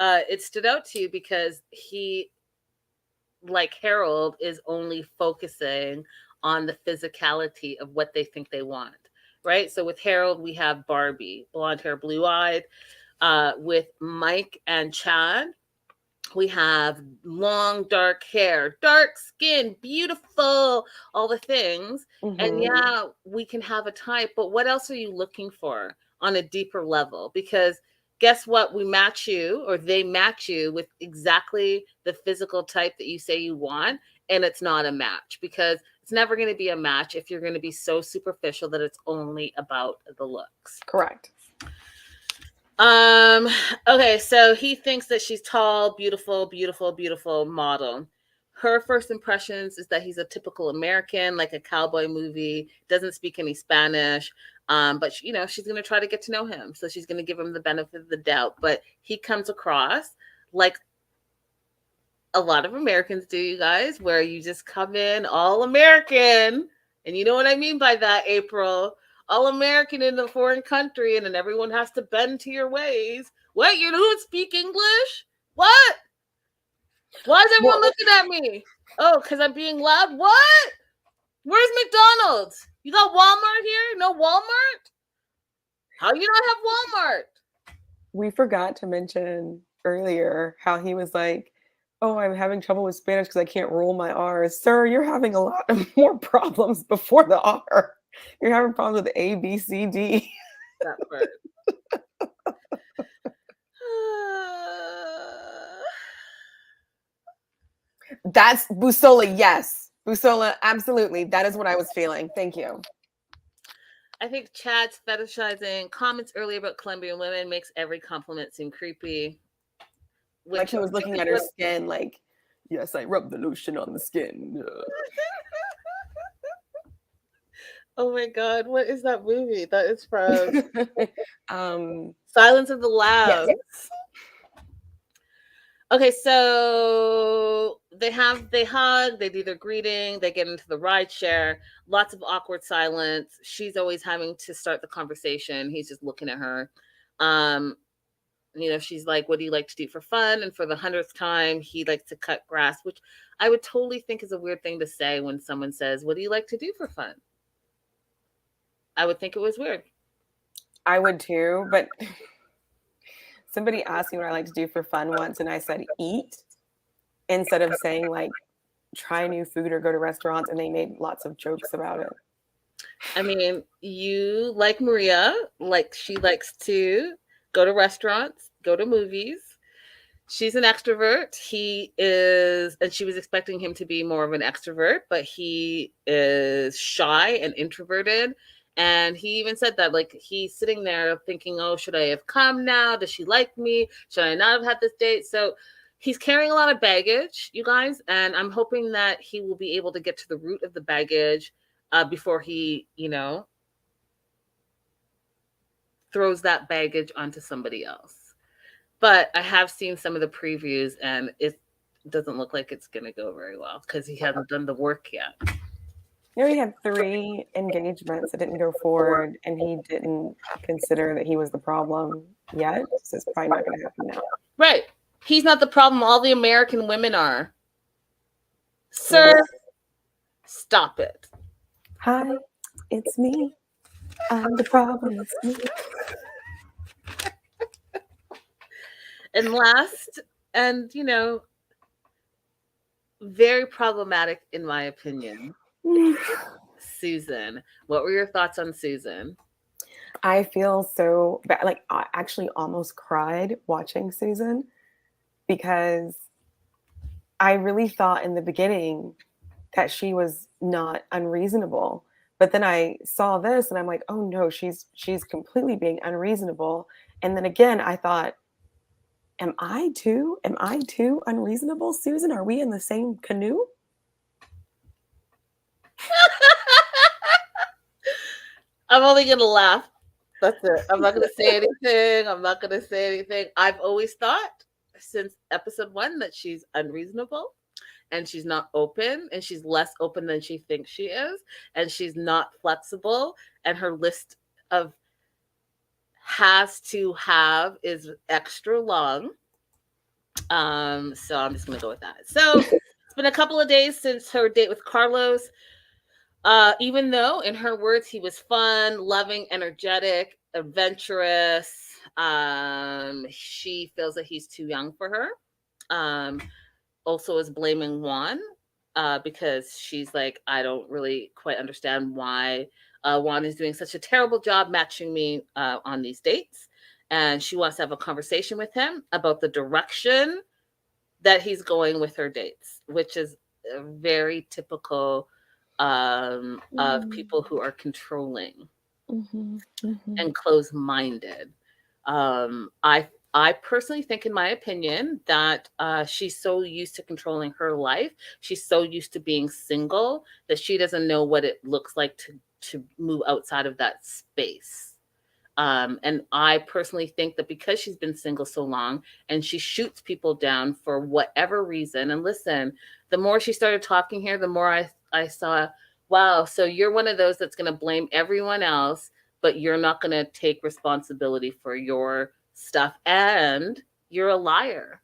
it stood out to you because he, like Harold, is only focusing on the physicality of what they think they want, right? So with Harold, we have Barbie, blonde hair, blue eyed. With Mike and Chad, we have long dark hair, dark skin, beautiful, all the things. And yeah, we can have a type, but what else are you looking for on a deeper level? Because guess what? We match you, or they match you with exactly the physical type that you say you want, and it's not a match, because it's never going to be a match if you're going to be so superficial that it's only about the looks. Correct. Okay, so he thinks that she's tall, beautiful, beautiful, beautiful model. Her first impressions is that he's a typical American, like a cowboy movie, doesn't speak any Spanish. But she's going to try to get to know him. So she's going to give him the benefit of the doubt. But he comes across like a lot of Americans do, you guys, where you just come in all American. And you know what I mean by that, April? All American in a foreign country, and then everyone has to bend to your ways. What? You don't speak English? What? Why is everyone looking at me? Oh, because I'm being loud? What? Where's McDonald's? You got Walmart here? No Walmart? How you not have Walmart? We forgot to mention earlier how he was like, oh, I'm having trouble with Spanish because I can't roll my R's. Sir, you're having a lot of more problems before the R. You're having problems with A, B, C, D. That part. That's Busola, yes. Busola, absolutely. That is what I was feeling. Thank you. I think Chad's fetishizing comments earlier about Colombian women makes every compliment seem creepy. Like he was looking at her skin like, yes, I rubbed the lotion on the skin. Oh my God, what is that movie? That is from Silence of the Lambs. Yes. Okay, so they hug, they do their greeting, they get into the ride share, lots of awkward silence. She's always having to start the conversation. He's just looking at her. She's like, what do you like to do for fun? And for the 100th time, he likes to cut grass, which I would totally think is a weird thing to say when someone says, what do you like to do for fun? I would think it was weird. I would too, but somebody asked me what I like to do for fun once, and I said eat instead of saying like try new food or go to restaurants, and they made lots of jokes about it. I mean, you like Maria, like she likes to go to restaurants, go to movies. She's an extrovert. He is, and she was expecting him to be more of an extrovert, but he is shy and introverted. And he even said that, like, he's sitting there thinking, oh, should I have come now? Does she like me? Should I not have had this date? So he's carrying a lot of baggage, you guys. And I'm hoping that he will be able to get to the root of the baggage before he, throws that baggage onto somebody else. But I have seen some of the previews, and it doesn't look like it's going to go very well because he hasn't done the work yet. You know, he had 3 engagements that didn't go forward, and he didn't consider that he was the problem yet. So it's probably not going to happen now. Right. He's not the problem. All the American women are. Sir, stop it. Hi, it's me. I'm the problem. It's me. And last, and very problematic in my opinion, Susan. What were your thoughts on Susan? I feel so bad. Like, I actually almost cried watching Susan because I really thought in the beginning that she was not unreasonable. But then I saw this and I'm like, oh no, she's completely being unreasonable. And then again, I thought, am I too? Am I too unreasonable, Susan? Are we in the same canoe? I'm only going to laugh. That's it. I'm not going to say anything. I'm not going to say anything. I've always thought since episode 1 that she's unreasonable and she's not open and she's less open than she thinks she is and she's not flexible and her list of has to have is extra long. So I'm just going to go with that. So it's been a couple of days since her date with Carlos. Even though, in her words, he was fun, loving, energetic, adventurous, she feels that he's too young for her. Also is blaming Juan because she's like, I don't really quite understand why Juan is doing such a terrible job matching me on these dates. And she wants to have a conversation with him about the direction that he's going with her dates, which is a very typical of people who are controlling and closed-minded. I personally think, in my opinion, that she's so used to controlling her life. She's so used to being single that she doesn't know what it looks like to move outside of that space. And I personally think that because she's been single so long and she shoots people down for whatever reason. And listen, the more she started talking here, the more I saw, wow, so you're one of those that's going to blame everyone else, but you're not going to take responsibility for your stuff. And you're a liar.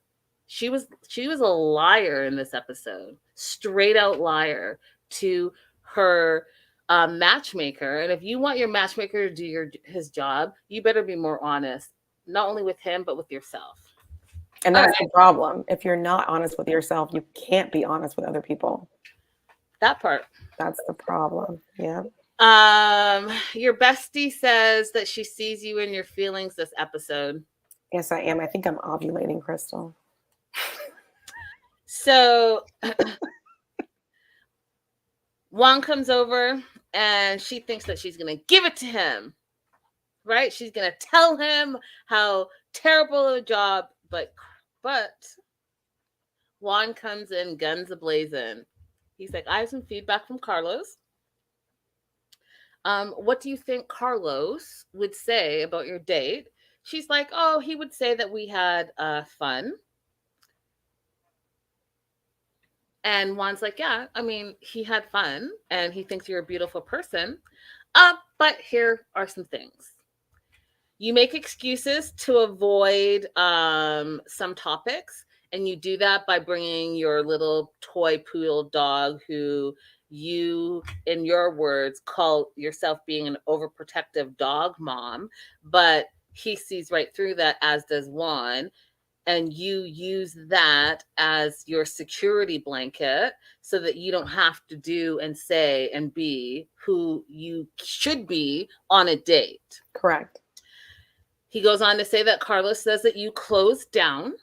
She was a liar in this episode, straight out liar to her matchmaker. And if you want your matchmaker to do his job, you better be more honest, not only with him, but with yourself. And that's the problem. If you're not honest with yourself, you can't be honest with other people. That part. That's the problem. Yeah. Your bestie says that she sees you in your feelings this episode. Yes, I am. I think I'm ovulating, Crystal. So Juan comes over and she thinks that she's going to give it to him, right? She's going to tell him how terrible a job, but Juan comes in guns a-blazing. He's like, I have some feedback from Carlos. What do you think Carlos would say about your date? She's like, oh, he would say that we had fun. And Juan's like, yeah, I mean, he had fun and he thinks you're a beautiful person. But here are some things. You make excuses to avoid some topics, and you do that by bringing your little toy poodle dog who you, in your words, call yourself being an overprotective dog mom, but he sees right through that, as does Juan. And you use that as your security blanket so that you don't have to do and say and be who you should be on a date. Correct. He goes on to say that Carlos says that you closed down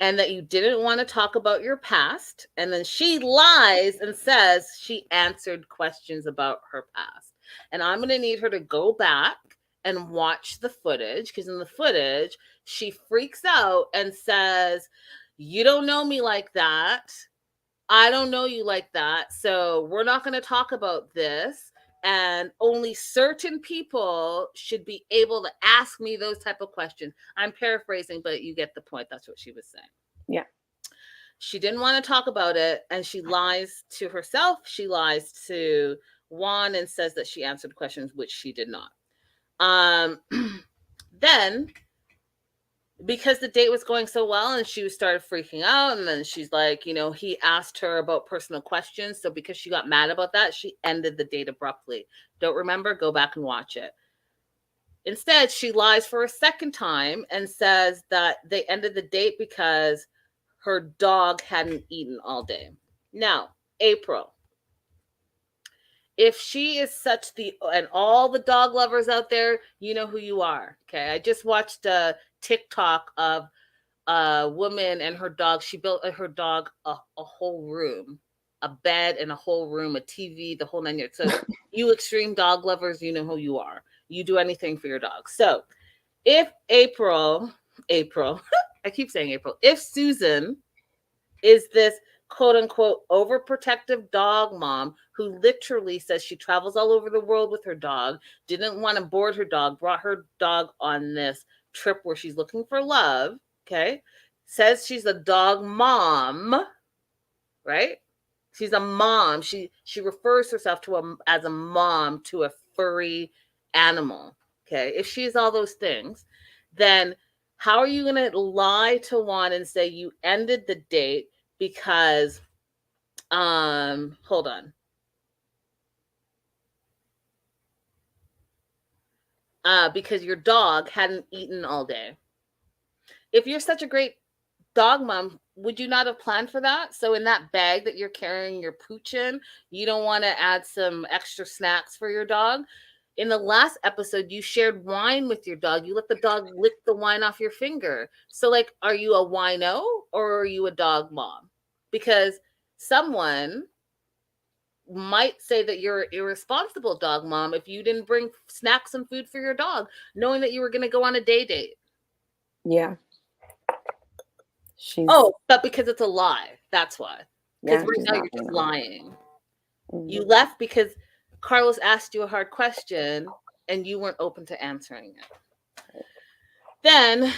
and that you didn't want to talk about your past. And then she lies and says she answered questions about her past. And I'm going to need her to go back and watch the footage, because in the footage, she freaks out and says, you don't know me like that. I don't know you like that. So we're not going to talk about this. And only certain people should be able to ask me those type of questions. I'm paraphrasing, but you get the point. That's what she was saying. Yeah. She didn't want to talk about it. And she lies to herself. She lies to Juan and says that she answered questions, which she did not. Then, because the date was going so well and she started freaking out, and then she's like, he asked her about personal questions. So because she got mad about that, she ended the date abruptly. Don't remember? Go back and watch it. Instead, she lies for a second time and says that they ended the date because her dog hadn't eaten all day. Now, April, if she is and all the dog lovers out there, you know who you are. Okay. I just watched a TikTok of a woman and her dog. She built her dog a whole room a bed and a whole room, a TV, the whole 9 yards. So you extreme dog lovers, you know who you are. You do anything for your dog. So if April, I keep saying April, if Susan is this quote unquote overprotective dog mom who literally says she travels all over the world with her dog, didn't want to board her dog, brought her dog on this trip where she's looking for love, okay, says she's a dog mom, right? She's a mom. She refers herself to as a mom to a furry animal. Okay. If she's all those things, then how are you going to lie to Juan and say you ended the date because hold on. Because your dog hadn't eaten all day. If you're such a great dog mom, would you not have planned for that? So in that bag that you're carrying your pooch in, you don't want to add some extra snacks for your dog. In the last episode, you shared wine with your dog. You let the dog lick the wine off your finger. So like, are you a wino or are you a dog mom? Because someone might say that you're an irresponsible dog mom if you didn't bring snacks and food for your dog, knowing that you were going to go on a day date. Yeah. But because it's a lie. That's why. Because right now you're just lying. Mm-hmm. You left because Carlos asked you a hard question and you weren't open to answering it. Then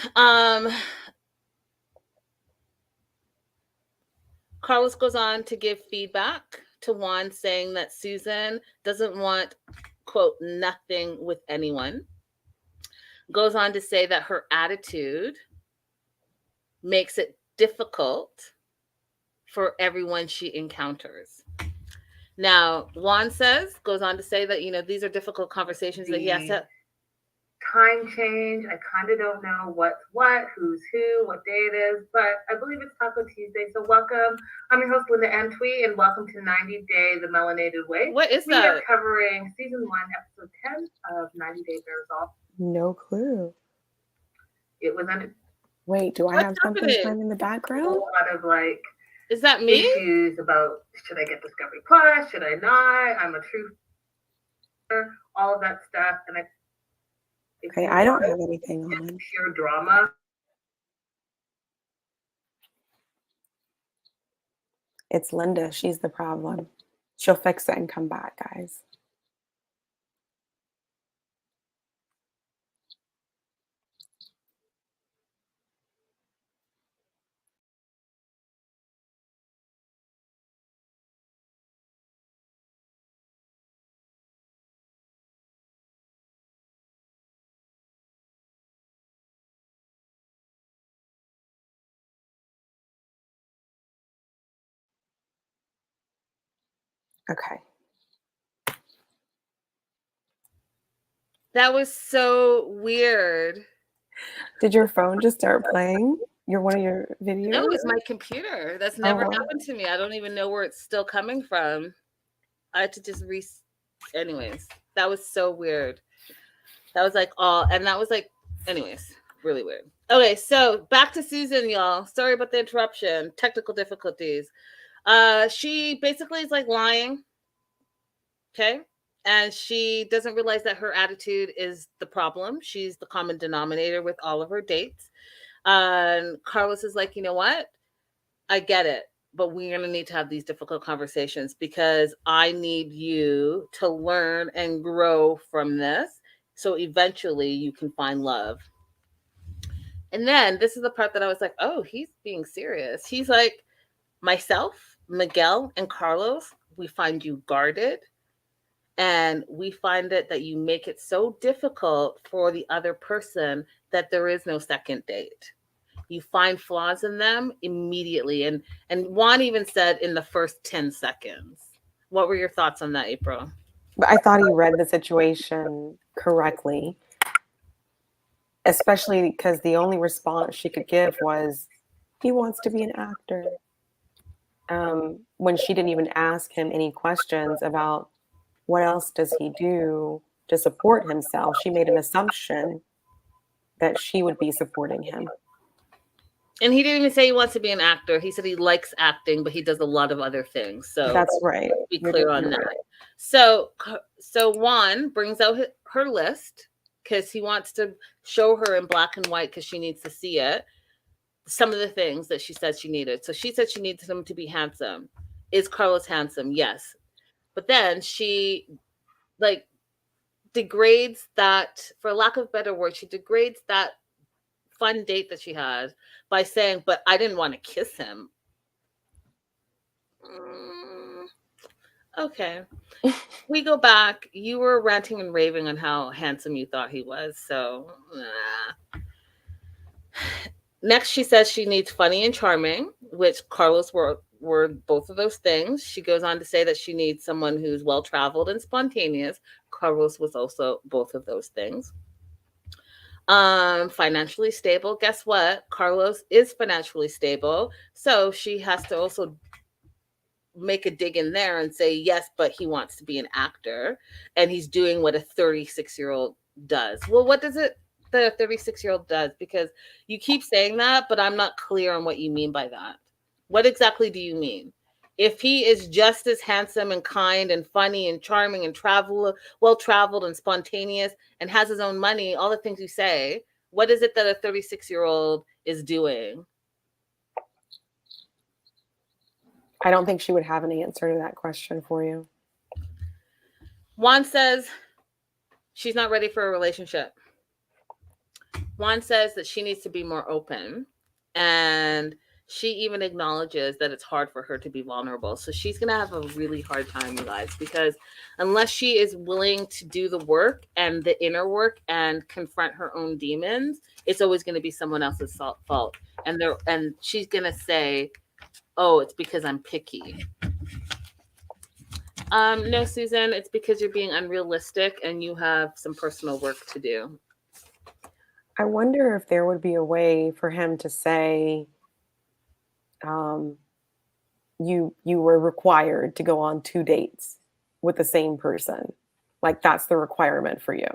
Carlos goes on to give feedback to Juan, saying that Susan doesn't want, quote, nothing with anyone. Goes on to say that her attitude makes it difficult for everyone she encounters. Now, Juan goes on to say that, you know, these are difficult conversations that he has to. Time change. I kind of don't know what's what, who's who, what day it is, but I believe it's Taco Tuesday. So welcome. I'm your host, Linda Antwi, and welcome to 90 Day The Melanated Way. What is that? We are covering season 1, episode 10 of 90 Day Bear Resolve. No clue. It was under. Wait, do I have something playing in the background? A lot of like. Is that me? Issues about should I get Discovery Plus? Should I not? I'm a true. All of that stuff, and okay, I don't have anything on. Pure drama. It's Linda. She's the problem. She'll fix it and come back, guys. Okay. That was so weird. Did your phone just start playing? One of your videos? No, it's my computer. That's never happened to me. I don't even know where it's still coming from. I had to just anyways, that was so weird. That was like anyways, really weird. Okay, so back to Susan, y'all. Sorry about the interruption. Technical difficulties. She basically is like lying. Okay. And she doesn't realize that her attitude is the problem. She's the common denominator with all of her dates. And Carlos is like, you know what? I get it, but we're going to need to have these difficult conversations because I need you to learn and grow from this. So eventually you can find love. And then this is the part that I was like, oh, he's being serious. He's like, myself, Miguel, and Carlos, we find you guarded. And we find it that you make it so difficult for the other person that there is no second date. You find flaws in them immediately. And Juan even said in the first 10 seconds. What were your thoughts on that, April? I thought he read the situation correctly, especially because the only response she could give was, he wants to be an actor. When she didn't even ask him any questions about what else does he do to support himself, she made an assumption that she would be supporting him. And he didn't even say he wants to be an actor. He said he likes acting, but he does a lot of other things. So That's right. be clear on that. Right. So Juan brings out her list because he wants to show her in black and white because she needs to see it. Some of the things that she said she needed. So she said she needs him to be handsome. Is Carlos handsome? Yes. But then she degrades that, for lack of a better word, she degrades that fun date that she had by saying, but I didn't want to kiss him. Okay. We go back. You were ranting and raving on how handsome you thought he was. So next she says she needs funny and charming, which Carlos were both of those things. She goes on to say that she needs someone who's well-traveled and spontaneous. Carlos was also both of those things. Financially stable. Guess what? Carlos is financially stable. So she has to also make a dig in there and say, yes, but he wants to be an actor and he's doing what a 36-year-old does. Well, what does it the 36-year-old does? Because you keep saying that, but I'm not clear on what you mean by that. What exactly do you mean? If he is just as handsome and kind and funny and charming and well-traveled and spontaneous and has his own money, all the things you say, what is it that a 36-year-old is doing? I don't think she would have an answer to that question for you. Juan says she's not ready for a relationship. Juan says that she needs to be more open, and she even acknowledges that it's hard for her to be vulnerable. So she's going to have a really hard time, you guys, because unless she is willing to do the work and the inner work and confront her own demons, it's always going to be someone else's fault. And she's going to say, oh, it's because I'm picky. No, Susan, it's because you're being unrealistic and you have some personal work to do. I wonder if there would be a way for him to say, you were required to go on 2 dates with the same person. Like that's the requirement for you.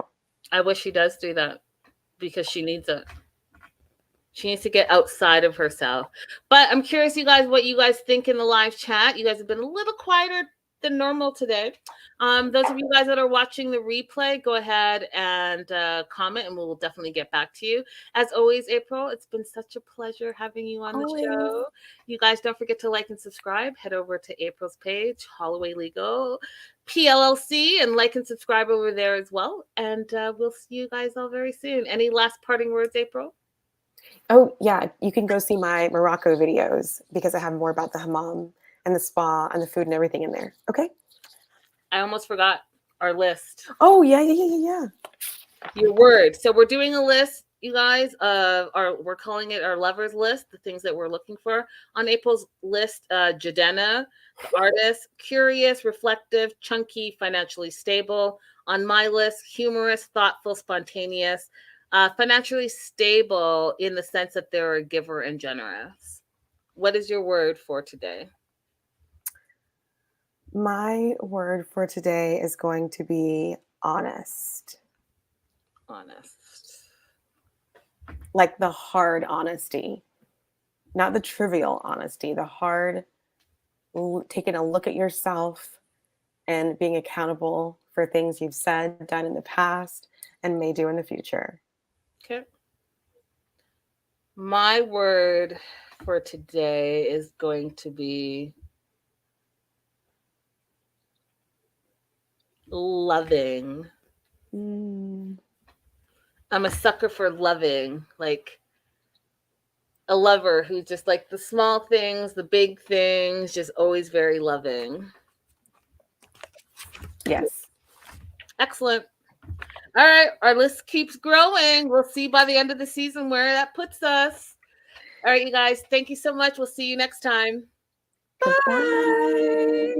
I wish she does do that because she needs it. She needs to get outside of herself. But I'm curious, you guys, what you guys think in the live chat. You guys have been a little quieter than normal today. Those of you guys that are watching the replay, go ahead and comment, and we'll definitely get back to you. As always, April, it's been such a pleasure having you on the show. You guys don't forget to like and subscribe. Head over to April's page, Holloway Legal, PLLC, and like and subscribe over there as well. And we'll see you guys all very soon. Any last parting words, April? Oh, yeah. You can go see my Morocco videos because I have more about the hammam and the spa and the food and everything in there. Okay. I almost forgot our list. Oh, yeah. Your word. So we're doing a list, you guys, we're calling it our lovers list, the things that we're looking for. On April's list, Jadena, artist, curious, reflective, chunky, financially stable. On my list, humorous, thoughtful, spontaneous, financially stable in the sense that they're a giver and generous. What is your word for today? My word for today is going to be honest. Honest. Like the hard honesty, not the trivial honesty, the hard taking a look at yourself and being accountable for things you've said, done in the past, and may do in the future. Okay. My word for today is going to be loving. I'm a sucker for loving, like a lover who's just like the small things, the big things, just always very loving. Yes. Excellent. All right. Our list keeps growing. We'll see by the end of the season where that puts us. All right, you guys. Thank you so much. We'll see you next time. Bye.